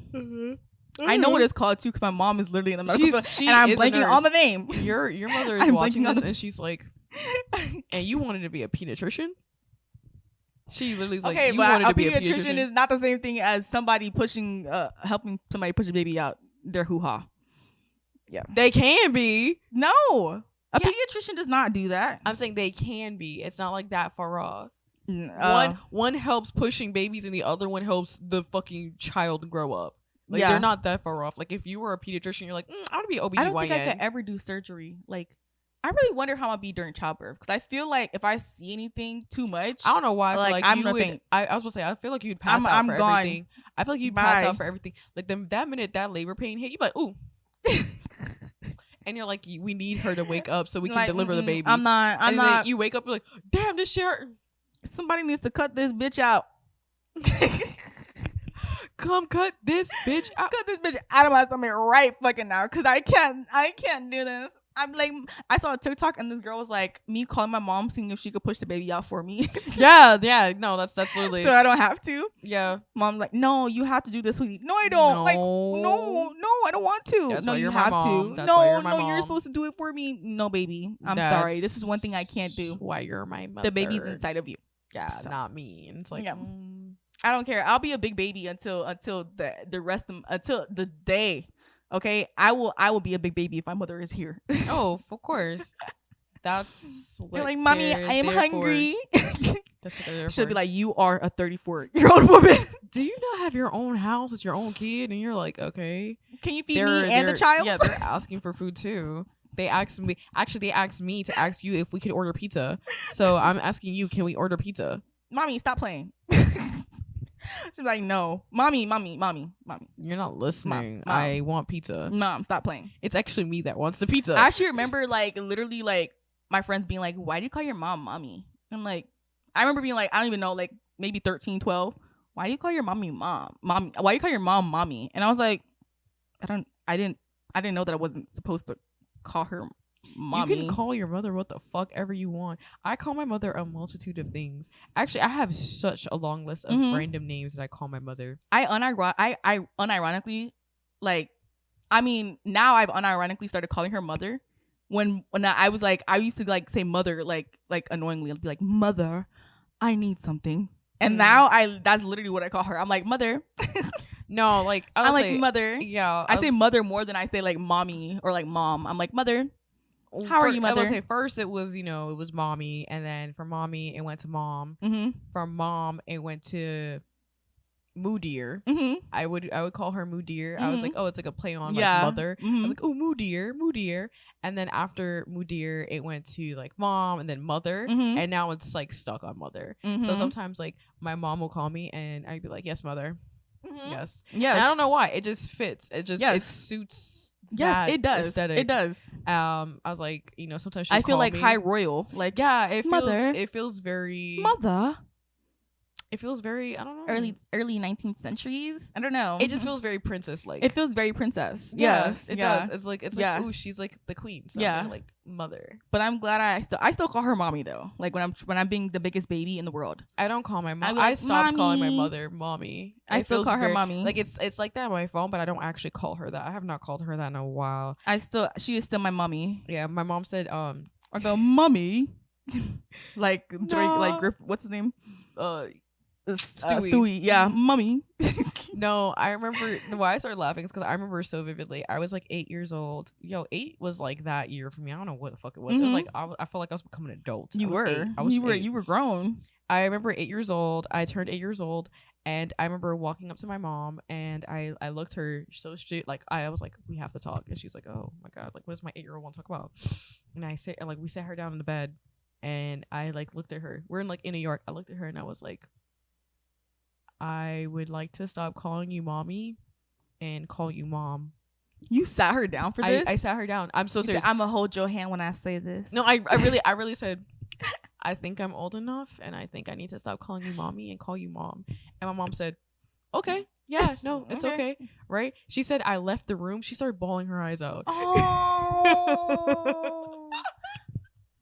I know what it's called too because my mom is literally in the medical field, and I'm blanking on the name. Your mother is watching this and she's like, and you wanted to be a pediatrician? She literally is like, okay, you wanted to be a pediatrician is not the same thing as somebody pushing, helping somebody push a baby out their hoo-ha. Yeah, they can be. No, a pediatrician does not do that. I'm saying they can be. It's not like that far off. One helps pushing babies and the other one helps the fucking child grow up. Like they're not that far off. Like if you were a pediatrician, you're like, I want to be an OBGYN. I don't think I could ever do surgery. Like I really wonder how I'll be during childbirth because I feel like if I see anything too much, I don't know why. Like I'm gonna faint. I was gonna say I feel like you'd pass out for gone. everything. I feel like you'd pass out for everything. Like that minute that labor pain hit, you like ooh. And you're like, we need her to wake up so we can deliver the baby. I'm not. You wake up and like, damn, this shirt. Somebody needs to cut this bitch out. Come cut this bitch out. Cut this bitch out of my stomach right fucking now, cause I can't do this. I'm like, I saw a TikTok and this girl was like, me calling my mom, seeing if she could push the baby out for me. yeah, no, that's literally. So I don't have to. Yeah. Mom's like, no, you have to do this, sweetie. No, I don't. No. Like, no, I don't want to. That's no, why you you're have my mom. to. That's no, why you're my mom. You're supposed to do it for me. No, baby, I'm sorry. This is one thing I can't do. Why you're my mother? The baby's inside of you. Yeah, so. Not me. And it's like, I don't care. I'll be a big baby until the rest of until the day. Okay, I will be a big baby if my mother is here. Oh, of course. That's what you're like, mommy, I am hungry. That's what they're She'll be like, you are a 34-year-old woman. Do you not have your own house with your own kid? And you're like, okay. Can you feed me and the child? Yeah, they're asking for food too. They asked me to ask you if we could order pizza. So I'm asking you, can we order pizza? Mommy, stop playing. She's like, no, mommy. You're not listening. Mom. I want pizza. Mom, stop playing. It's actually me that wants the pizza. I actually remember literally my friends being like, why do you call your mom mommy? I'm like, I remember being like, I don't even know, like maybe 13, 12. Why do you call your mommy mommy? Why do you call your mom mommy? And I was like, I didn't know that I wasn't supposed to call her mommy. You can call your mother what the fuck ever you want. I call my mother a multitude of things. Actually, I have such a long list of random names that I call my mother. I unironically, now I've unironically started calling her mother. When I was like, I used to say mother like annoyingly. I'd be like, mother, I need something. And now that's literally what I call her. I'm like, mother. No, I'm like mother. Yeah, I say mother more than I say like mommy or like mom. I'm like, mother. How are you, mother? I would say first it was mommy, and then from mommy it went to mom. Mm-hmm. From mom it went to Moo-dear. Mm-hmm. I would call her Moo-dear. Mm-hmm. I was like, oh, it's like a play on mother. Mm-hmm. I was like, oh, Moo-dear. And then after Moo-dear it went to mom and then mother, and now it's stuck on mother. Mm-hmm. So sometimes my mom will call me and I'd be like, yes, mother. Mm-hmm. Yes. And I don't know why, it just fits. It just it suits. Yes, it does. Aesthetic. It does. I was like, sometimes I feel like high royal. It feels very mother. It feels very, I don't know, early 19th centuries. I don't know. It just feels very princess like. It feels very princess. Yes, it does. It's like ooh, she's like the queen. So I'm like mother. But I'm glad I still call her mommy though. Like when I'm being the biggest baby in the world. I don't call my mom. I stopped calling my mother mommy. I still call her mommy. It's like that on my phone, but I don't actually call her that. I have not called her that in a while. She is still my mommy. Yeah, my mom said I go mommy. Griff, what's his name? Stewie. Yeah, mommy. No, I remember why I started laughing is because I remember so vividly. I was 8 years old. 8 was that year for me. I don't know what the fuck it was. Mm-hmm. It was I felt like I was becoming an adult. You were grown. I remember 8 years old. I turned 8 years old, and I remember walking up to my mom, and I looked her so straight. I was like, we have to talk, and she was like, oh my god, what does my 8-year-old want to talk about? And I said, we sat her down in the bed, and I looked at her. We're in New York. I looked at her and I was like, I would like to stop calling you mommy and call you mom. You sat her down for this? I sat her down. I'm so serious. I'm gonna hold your hand when I say this. No, I really said, I think I'm old enough and I think I need to stop calling you mommy and call you mom. And my mom said, okay. Yeah, no, it's okay. Right? She said I left the room. She started bawling her eyes out. Oh. No.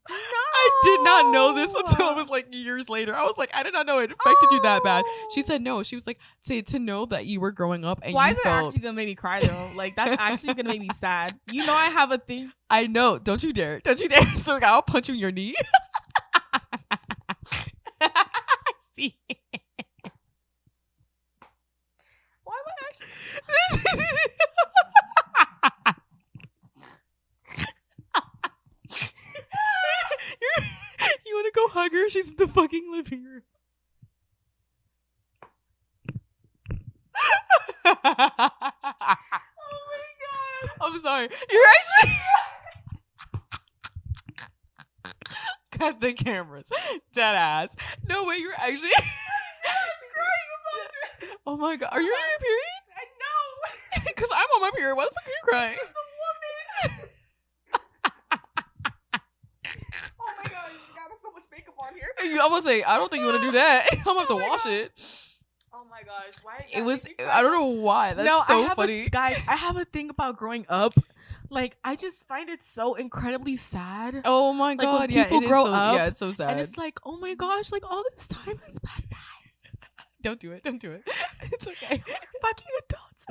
I did not know this until it was like years later. I was like, I did not know it affected you that bad. She said no. She was like, to know that you were growing up and why you is it actually gonna make me cry though? Like that's actually gonna make me sad. You know I have a thing. I know. Don't you dare. Don't you dare. So I'll punch you in your knee. See. Why am I actually You want to go hug her? She's in the fucking living room. Oh my god. I'm sorry. You're actually cut the cameras. Dead ass. No way, you're actually oh my god. Are you on your period? I know. Because I'm on my period. Why the fuck are you crying? Oh my god, you got so much makeup on here. I'm gonna say, I don't think you want to do that. I'm gonna have to wash it. Oh my gosh, why? It was, I don't know why. That's so funny. Guys, I have a thing about growing up. Like, I just find it so incredibly sad. Oh my god, when yeah, people it is grow so, up, yeah, it's so sad. And it's like, oh my gosh, like all this time has passed by. Don't do it. Don't do it. It's okay. Fucking adults.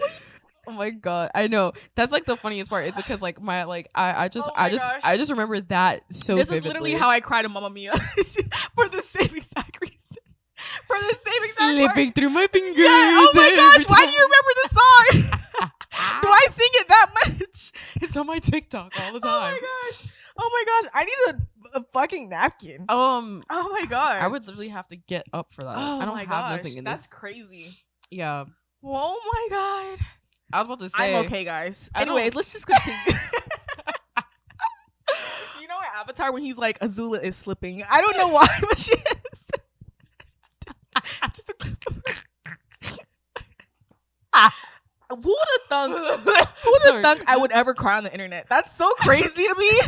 Oh my god, I know. That's like the funniest part is because like my like I just remember that so this vividly. Is literally how I cried to Mamma Mia for the same exact reason. For the same exact slipping through my fingers. Yeah, oh my gosh, why do you remember the song? Do I sing it that much? It's on my TikTok all the time. Oh my gosh, I need a fucking napkin. Oh my god, I would literally have to get up for that. I don't have nothing in this. That's crazy. Yeah. Oh my god. I was about to say. I'm okay, guys. Anyways, let's just continue. You know, in Avatar when he's like, Azula is slipping. I don't know why, but she is. Just a clip of her. Who would have thunk? I would ever cry on the internet? That's so crazy to me.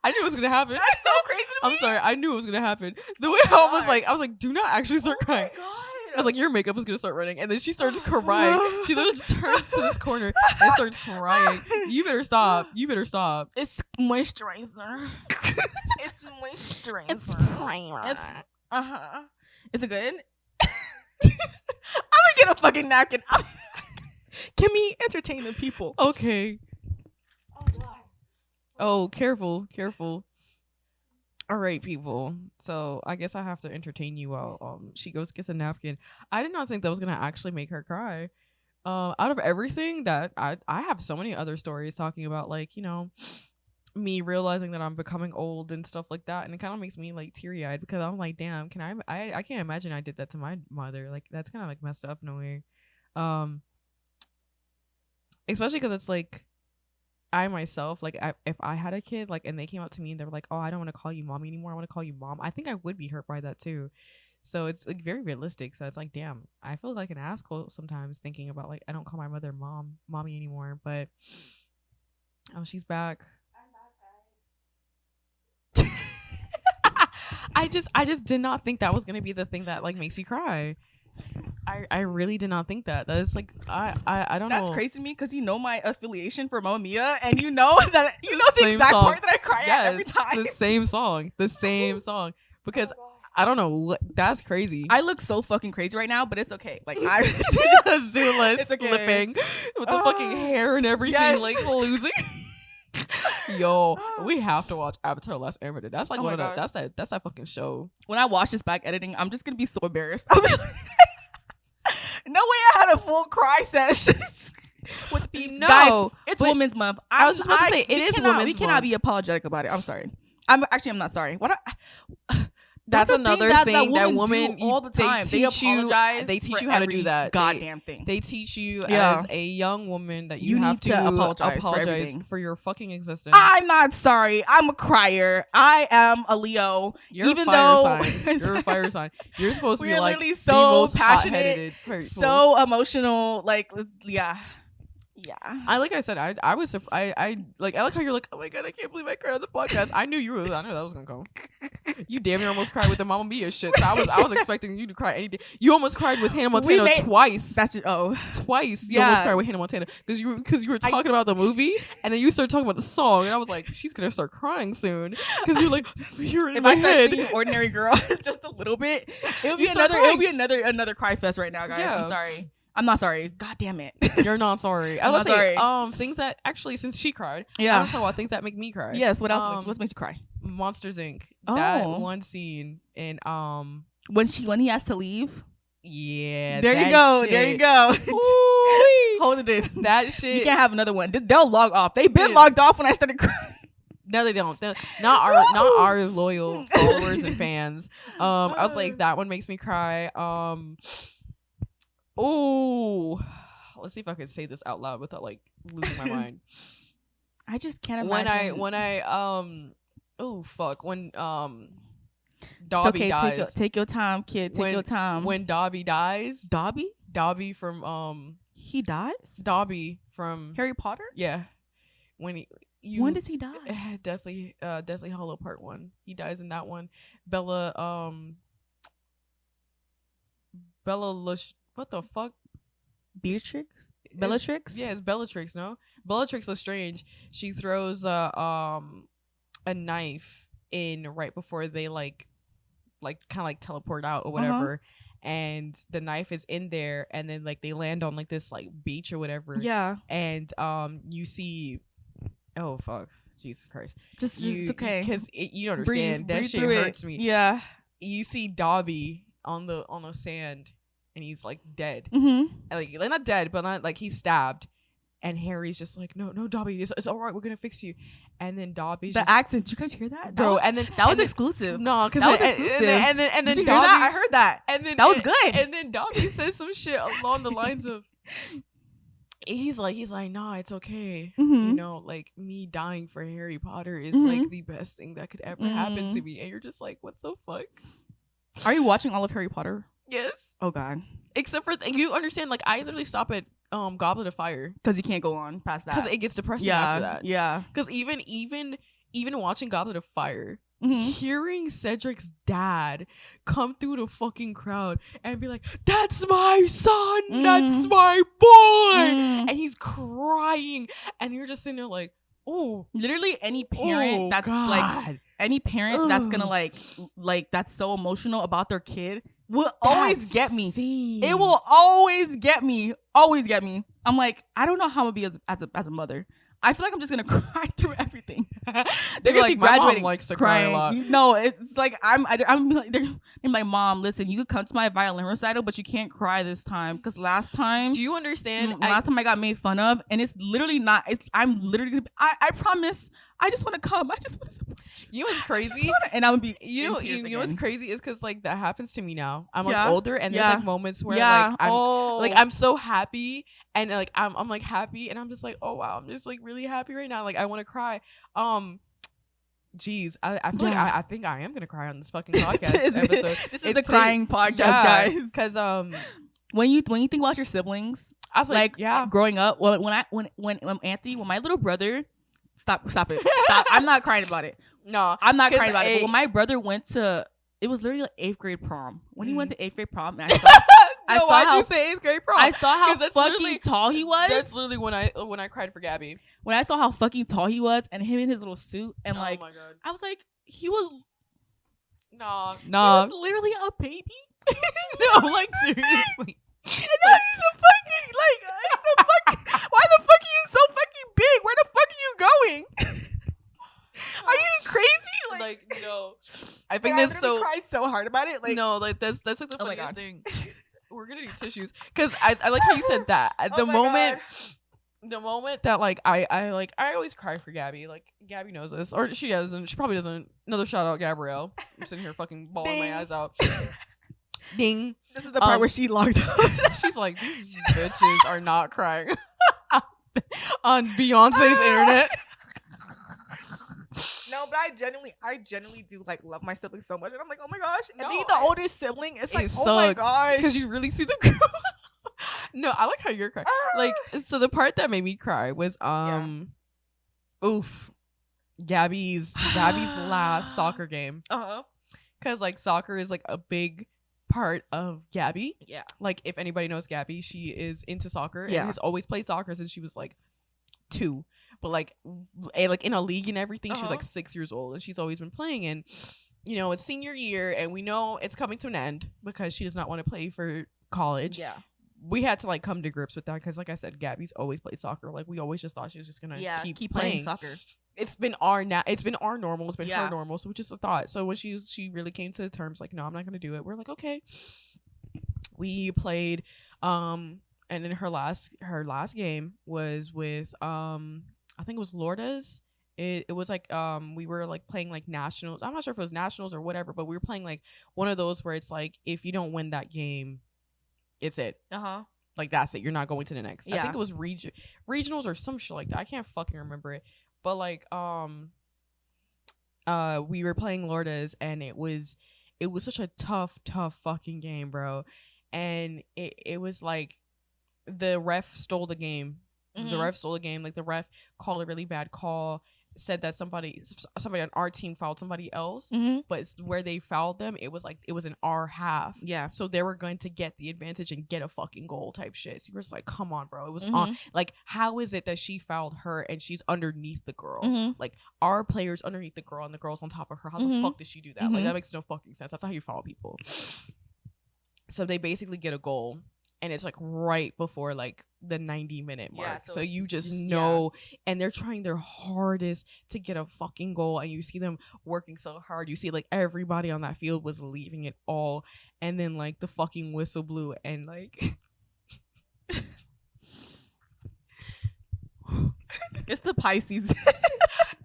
I knew it was gonna happen. That's so crazy to me. I'm sorry. I knew it was gonna happen. The way I was like, do not actually start crying. Oh my god. I was like, your makeup was gonna start running, and then she starts crying. She literally just turns to this corner and starts crying. You better stop. You better stop. It's moisturizer. It's moisturizer. It's primer. It's Is it good? I'm gonna get a fucking napkin. Kimmie, entertain the people. Okay. Oh god. Oh, careful. All right, people. So I guess I have to entertain you while she goes gets a napkin. I did not think that was gonna actually make her cry. Out of everything that I have so many other stories talking about, like, you know, me realizing that I'm becoming old and stuff like that, and it kind of makes me like teary eyed because I'm like, damn, I can't imagine I did that to my mother. Like that's kind of like messed up in a way. Especially because it's like. I myself, like, if I had a kid, like, and they came up to me and they were like, oh, I don't want to call you mommy anymore. I want to call you mom. I think I would be hurt by that too. So it's like very realistic. So it's like, damn, I feel like an asshole sometimes thinking about like, I don't call my mother mommy anymore, but oh, she's back. I just did not think that was going to be the thing that like makes you cry. I really did not think that. That's like I don't know. That's crazy to me because you know my affiliation for Mamma Mia, and you know that you know the exact song. Part that I cry at every time. The same song. Because I don't know what. That's crazy. I look so fucking crazy right now, but it's okay. Like I Azula slipping with the fucking hair and everything, like losing. Yo, we have to watch Avatar: The Last Airbender. That's like one of the, that's that fucking show. When I watch this back editing, I'm just gonna be so embarrassed. I'll be like, no way I had a full cry session with these guys. It's Women's Month. I was just about to say it is Women's Month. We cannot be apologetic about it. I'm sorry. I'm not sorry. That's another thing that women all the time. They teach you how to do that. Goddamn thing. They teach you as a young woman that you have to apologize for your fucking existence. I'm not sorry. I'm a crier. I am a Leo. You're a fire sign. You're supposed to be like so the most passionate, so emotional. Like, yeah. Yeah. Like I said, I was surprised. I like how you're like, oh my god, I can't believe I cried on the podcast. I knew I knew that was gonna come. You damn near almost cried with the Mamma Mia shit. So I was expecting you to cry any day. You almost cried with Hannah Montana twice. That's just, twice. You almost cried with Hannah Montana because you were talking about the movie and then you started talking about the song and I was like, she's gonna start crying soon because you're like, you're in my head. If I start singing Ordinary Girl just a little bit, it'll be another cry fest right now, guys. Yeah. I'm sorry. I'm not sorry. God damn it. You're not sorry. I'm not sorry. Things that actually, since she cried, yeah. I want to talk about things that make me cry. Yes. What else? What makes you cry? Monsters Inc. That one scene and when he has to leave. Yeah. There you go. Shit. There you go. Hold it in. That shit. You can't have another one. They'll log off. They've been logged off when I started crying. No, they don't. Not our loyal followers and fans. I was like, that one makes me cry. Oh, let's see if I can say this out loud without like losing my mind. I just can't imagine. When Dobby dies. Take your time, kid. Take your time. When Dobby dies. Dobby from he dies? Dobby from Harry Potter? Yeah. When does he die? Deathly Hallow Part 1. He dies in that one. What the fuck? Bellatrix? Yeah, it's Bellatrix, no? Bellatrix Lestrange. She throws a knife in right before they like kind of like teleport out or whatever. And the knife is in there and then like they land on like this like beach or whatever. Yeah. And you see, oh fuck, Jesus Christ. It's okay. Because you don't understand. That shit hurts me. Yeah. You see Dobby on the sand and he's like dead. Mm-hmm. And, like not dead, but not like he's stabbed. And Harry's just like, no, Dobby, it's all right. We're gonna fix you. And then Dobby's the accent. Did you guys hear that? Bro, that was exclusive. No, because that was exclusive. And then Did you Dobby, hear that? I heard that. And then that was good. And then Dobby says some shit along the lines of, he's like, nah, it's okay. Mm-hmm. You know, like me dying for Harry Potter is like the best thing that could ever happen to me. And you're just like, what the fuck? Are you watching all of Harry Potter? Yes. Oh God. Except for you understand, like I literally stop at Goblet of Fire because you can't go on past that because it gets depressing after that. Yeah. Because even watching Goblet of Fire, hearing Cedric's dad come through the fucking crowd and be like, "That's my son, that's my boy," and he's crying, and you're just sitting there like, oh, literally any parent that's God. Like any parent that's gonna like that's so emotional about their kid will always get me. It will always get me. Always get me. I'm like, I don't know how I'm gonna be as a mother. I feel like I'm just gonna cry through everything. They're gonna be graduating. My mom likes to cry a lot. No, it's like I'm like, they're like, Mom, listen, you could come to my violin recital, but you can't cry this time because last time. Do you understand? Last time I got made fun of, and it's literally not. I'm literally. I promise. I just want to come. I just want to support you. You know what's crazy? And I would be. You know what's crazy is because like that happens to me now. I'm like older, and there's like moments where like I'm so happy, and like I'm like happy, and I'm just like, oh wow, I'm just like really happy right now. Like I want to cry. Geez, I feel like I think I am gonna cry on this fucking podcast episode. This is the crying podcast, guys. Because when you think about your siblings, I was like growing up. When Anthony, when my little brother. Stop it. Stop. I'm not crying about it. No. I'm not crying about it. But when my brother went to, it was literally like 8th grade prom. When he went to 8th grade prom, and I saw why'd you say 8th grade prom? I saw how fucking tall he was. That's literally when I cried for Gabby. When I saw how fucking tall he was, and him in his little suit, and like, my God. I was like, he was. Nah. He was literally a baby. No, like seriously. No, he's a fucking why the fuck are you so fucking big? Where the fuck are you going? Are you crazy? Like no. I think that's so. I cried so hard about it. Like no, like that's like the funniest thing. We're gonna need tissues because I like how you said that. At the moment that like I always cry for Gabby. Like Gabby knows this, or she doesn't. She probably doesn't. Another shout out, Gabrielle. I'm sitting here fucking bawling my eyes out. Ding. This is the part where she logs out. She's like, these bitches are not crying on Beyonce's internet. No, but I genuinely do like love my siblings so much, and I'm like, oh my gosh. And being the older sibling, it's like, oh my gosh, because you really see the growth. No, I like how you're crying. Like, so the part that made me cry was Gabby's last soccer game. Because like soccer is like a big part of Gabby. Yeah. Like if anybody knows Gabby, she is into soccer and Yeah. has always played soccer since she was like 2. But like in a league and everything, she was like 6 years old, and she's always been playing. And you know, it's senior year, and we know it's coming to an end because she does not want to play for college. Yeah. We had to like come to grips with that because, like I said, Gabby's always played soccer. Like we always just thought she was just gonna keep playing soccer. It's been our normal. It's been her normal. So we just thought. So when she really came to terms like, no, I'm not gonna do it. We're like, okay. We played, and then her last game was with I think it was Lourdes. It was like we were like playing like nationals. I'm not sure if it was nationals or whatever, but we were playing like one of those where it's like if you don't win that game, it's it. Like that's it. You're not going to the next. I think it was regionals or some shit like that. I can't fucking remember it. But like we were playing Lourdes, and it was such a tough fucking game, bro. And it was like the ref stole the game. The ref stole the game. Like the ref called a really bad call, said that somebody on our team fouled somebody else, but it's where they fouled them, it was in our half. Yeah. So they were going to get the advantage and get a fucking goal type shit. So you were just like, come on, bro. It was on. Like, how is it that she fouled her and she's underneath the girl? Like, our player's underneath the girl and the girl's on top of her. How the fuck did she do that? Like, that makes no fucking sense. That's not how you foul people. So they basically get a goal. And it's like right before like the 90-minute mark. Yeah, so you just know, and they're trying their hardest to get a fucking goal. And you see them working so hard. You see like everybody on that field was leaving it all. And then like the fucking whistle blew and like. It's the Pisces.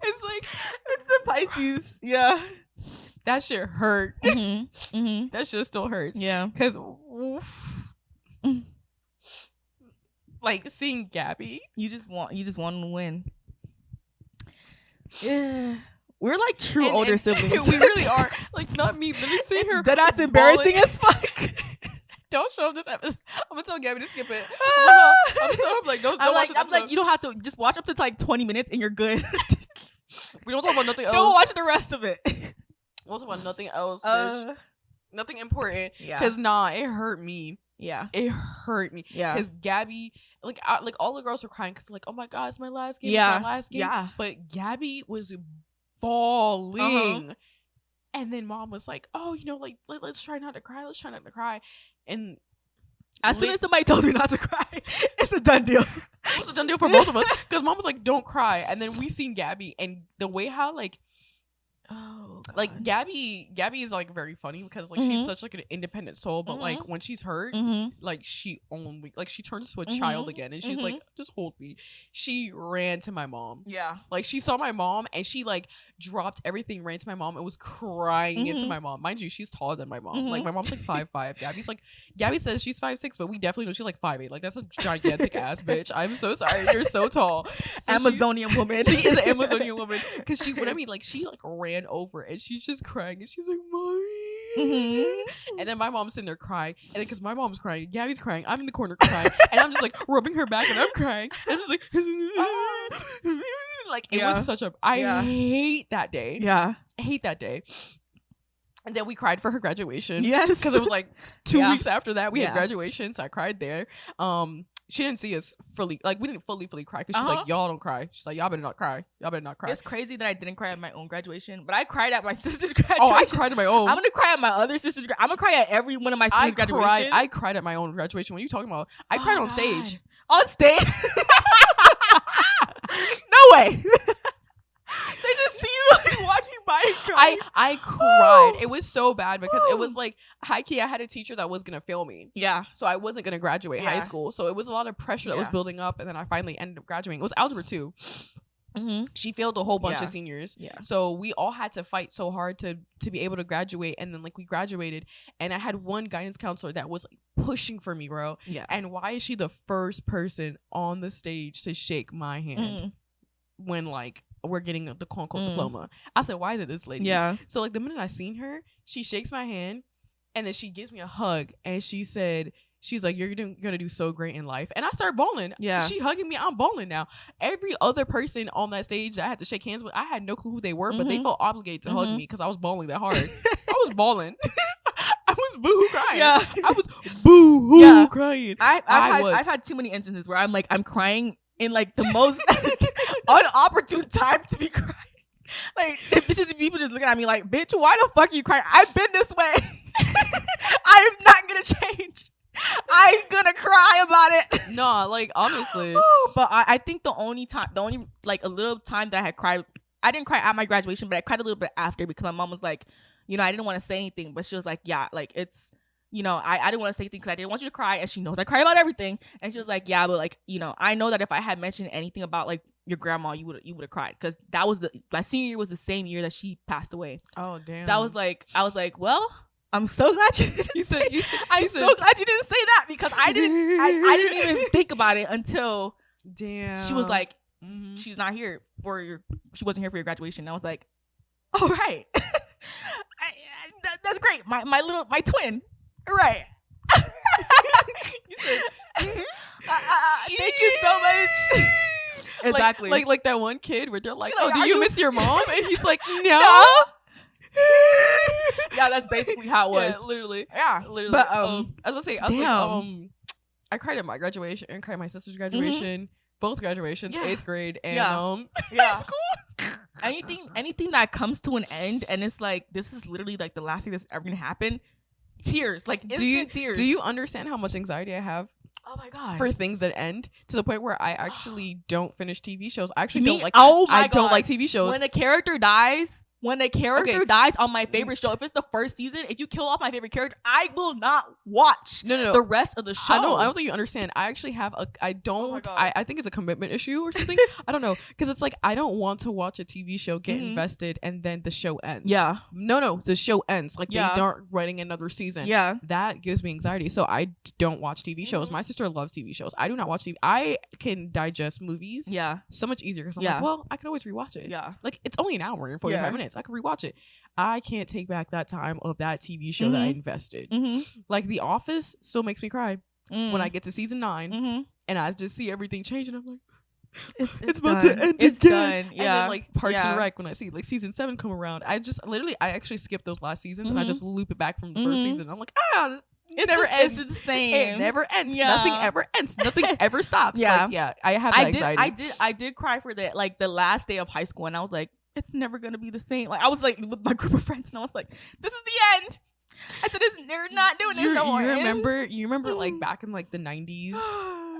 It's the Pisces. Yeah. That shit hurt. That shit still hurts. Yeah. Because. Like seeing Gabby, you just want to win. Yeah, we're like true older siblings. We really are. Like not me, but me seeing her. That's embarrassing as fuck. Don't show up this episode. I'm gonna tell Gabby to skip it. I'm gonna tell her like don't watch this episode. I'm like you don't have to just watch up to like 20 minutes and you're good. We don't talk about nothing else. Don't watch the rest of it. We'll talk about nothing else, bitch. Nothing important. Yeah. Cause it hurt me. Yeah, it hurt me. Yeah, because Gabby, like all the girls were crying because like, oh my god, it's my last game. Yeah, it's my last game. Yeah, but Gabby was bawling, and then mom was like, oh, you know, like let's try not to cry. Let's try not to cry. And as soon as somebody told her not to cry, it's a done deal. It was a done deal for both of us because mom was like, don't cry. And then we seen Gabby and the way how like. Oh, God. Like Gabby is like very funny because like she's such like an independent soul, but like when she's hurt, like she turns to a child again, and she's like, just hold me. She ran to my mom. Yeah, like she saw my mom and she like dropped everything, ran to my mom, and was crying into my mom. Mind you, she's taller than my mom. Like my mom's like 5'5". Gabby says she's 5'6", but we definitely know she's like 5'8". Like that's a gigantic ass bitch. I'm so sorry, you're so tall. So Amazonian woman. She is an Amazonian woman because she like ran over and she's just crying and she's like, mommy. And then my mom's sitting there crying, and then because my mom's crying, Gabby's crying, I'm in the corner crying, and I'm just like rubbing her back and I'm crying, and I'm just like like it was such a I hate that day. Yeah, I hate that day. And then we cried for her graduation. Yes, because it was like 2 weeks after that we had graduation, so I cried there. She didn't see us fully, like we didn't fully cry because she's like, y'all don't cry. She's like, y'all better not cry. It's crazy that I didn't cry at my own graduation, but I cried at my sister's graduation. Oh, I cried at my own. I'm gonna cry at my other sister's. I'm gonna cry at every one of my sister's graduation. I cried at my own graduation. What are you talking about? I cried on stage. On stage? No way. They just see you like walking by and crying. I cried. It was so bad because it was like high key. I had a teacher that was gonna fail me. Yeah. So I wasn't gonna graduate high school. So it was a lot of pressure that was building up, and then I finally ended up graduating. It was algebra 2. She failed a whole bunch of seniors. Yeah. So we all had to fight so hard to be able to graduate, and then like we graduated, and I had one guidance counselor that was like, pushing for me, bro. Yeah. And why is she the first person on the stage to shake my hand when like we're getting the quote-unquote diploma? I said, why is it this lady? Yeah. So like the minute I seen her, she shakes my hand and then she gives me a hug and she said, she's like, you're gonna do so great in life. And I started bawling. Yeah. She hugging me. I'm bawling now. Every other person on that stage that I had to shake hands with, I had no clue who they were, but they felt obligated to hug me because I was bawling that hard. I was bawling. I was boo-hoo crying. Yeah. I was boo-hoo crying. I've had too many instances where I'm crying in like the most unopportune time to be crying. Like, it's just people just looking at me like, bitch, why the fuck are you crying? I've been this way. I'm not gonna change. I'm gonna cry about it. No, like, honestly. But I think the only like a little time that I had cried, I didn't cry at my graduation, but I cried a little bit after because my mom was like, you know, I didn't want to say anything, but she was like, yeah, like, it's, you know, I didn't want to say anything because I didn't want you to cry, and she knows I cry about everything. And she was like, yeah, but like, you know, I know that if I had mentioned anything about like your grandma, you would have cried, because that was my senior year was the same year that she passed away. Oh damn. So I was like, well, I'm so glad you didn't so glad you didn't say that, because I didn't even think about it until she was like, she's not here she wasn't here for your graduation. And I was like, all right. That's great. My twin. Right. You said, thank you so much. Exactly. Like that one kid where they're like, oh, do you miss your mom? And he's like, no. Yeah, that's basically how it was. Yeah, literally. Yeah, literally. But I was gonna say, I cried at my graduation and cried at my sister's graduation, both graduations, 8th grade and high school. Anything that comes to an end and it's like, this is literally like the last thing that's ever gonna happen. Tears, like instant tears. Do you understand how much anxiety I have? Oh my god. For things that end, to the point where I actually don't finish TV shows. I actually don't like. Don't like TV shows. When a character dies on my favorite show, if it's the first season, if you kill off my favorite character, I will not watch the rest of the show. I don't think you understand. I actually have I think it's a commitment issue or something. I don't know, because it's like, I don't want to watch a TV show, get invested, and then the show ends. Yeah. No, the show ends. Like, they aren't writing another season. Yeah. That gives me anxiety. So I don't watch TV shows. My sister loves TV shows. I do not watch TV. I can digest movies. Yeah. So much easier, because I'm like, well, I can always rewatch it. Yeah. Like, it's only an hour and 45 minutes. I can rewatch it. I can't take back that time of that TV show that I invested. Like, The Office still makes me cry when I get to season 9 and I just see everything change, and I'm like, it's about to end. It's done. Yeah. And then like Parks and Rec, when I see like season 7 come around, I actually skip those last seasons and I just loop it back from the first season. I'm like, it never ends. It's the same. It never ends. Yeah. Nothing ever ends. Nothing ever stops. Yeah. Like, I have that anxiety. I did cry for the last day of high school, and I was like, it's never gonna be the same. Like, I was like with my group of friends, and I was like, this is the end. I said, they're not doing this no more. You remember like back in like the 90s,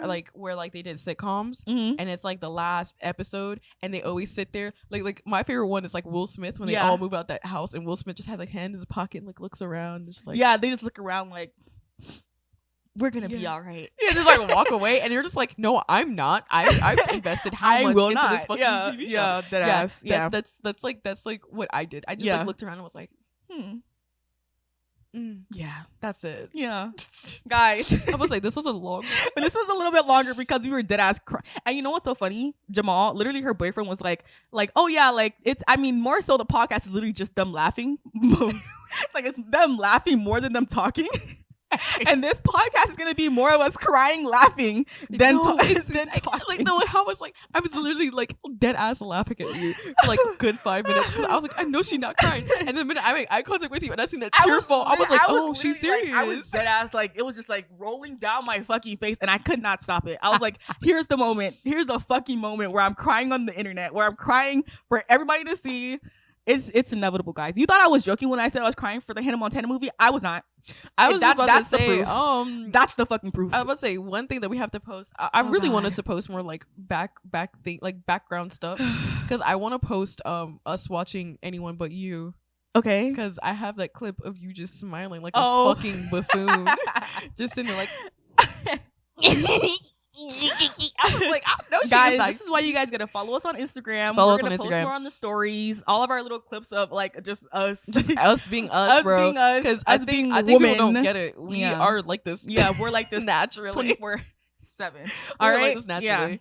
like where like they did sitcoms, and it's like the last episode, and they always sit there like my favorite one is like Will Smith, when they all move out that house, and Will Smith just has like hand in his pocket and like looks around, it's just like, they just look around like, we're gonna be all right. Yeah, just like walk away, and you're just like, no, I'm not. I've invested how much into this fucking TV show. That's like what I did. I just like looked around and was like, yeah, that's it. Yeah, guys, I was like, this was a long one. But this was a little bit longer because we were dead ass crying. And you know what's so funny? Jamal, literally her boyfriend was like, oh yeah, like it's, I mean, more so the podcast is literally just them laughing. Like, it's them laughing more than them talking. And this podcast is gonna be more of us crying, laughing than talking. Like, no, I was literally like dead ass laughing at you for like a good 5 minutes, because I was like, I know she's not crying. And the minute I make eye contact with you and I seen that tearful, I was like, oh, she's serious. I was dead ass, like, it was just like rolling down my fucking face, and I could not stop it. I was like, here's the moment. Here's the fucking moment where I'm crying on the internet, where I'm crying for everybody to see. It's inevitable, guys. You thought I was joking when I said I was crying for the Hannah Montana movie. I was not. I was about to say, that's the fucking proof. I was about to say, one thing that we have to post. I really want us to post more like background stuff, because I want to post us watching Anyone But You. Okay. Because I have that clip of you just smiling like a fucking buffoon, just sitting there like. I was like, I know she guys, was like, this is why you guys gotta follow us on Instagram. We're gonna post more on the stories. All of our little clips of like just us being us, bro. Because I think people don't get it. We are like this. Yeah, we're like this naturally. 7. All All right. right. Like this naturally.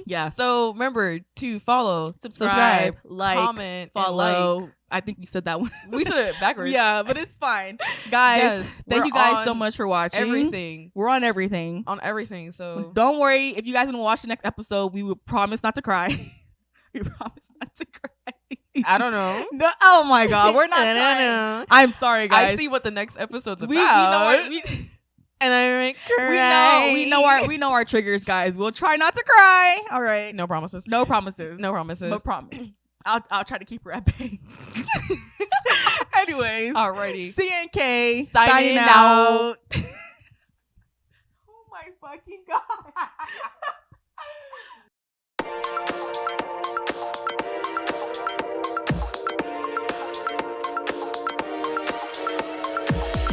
Yeah. So remember to follow, Subscribe, like, comment, follow. and like. I think we said that one. We said it backwards. Yeah, but it's fine. Guys, Yes, thank we're you guys so on much for watching. Everything. We're on everything. On everything. So Don't worry. If you guys want to watch the next episode, we will promise not to cry. We promise not to cry. I don't know. No, oh my God. We're not I don't crying. know. I'm sorry, guys. I see what the next episode's about. We know and I'm crying. we know our triggers, guys. We'll try not to cry. All right. No promises. No promises. No promises. But promise. I'll try to keep her at bay. Anyways. Alrighty. CNK signing out. Oh my fucking God.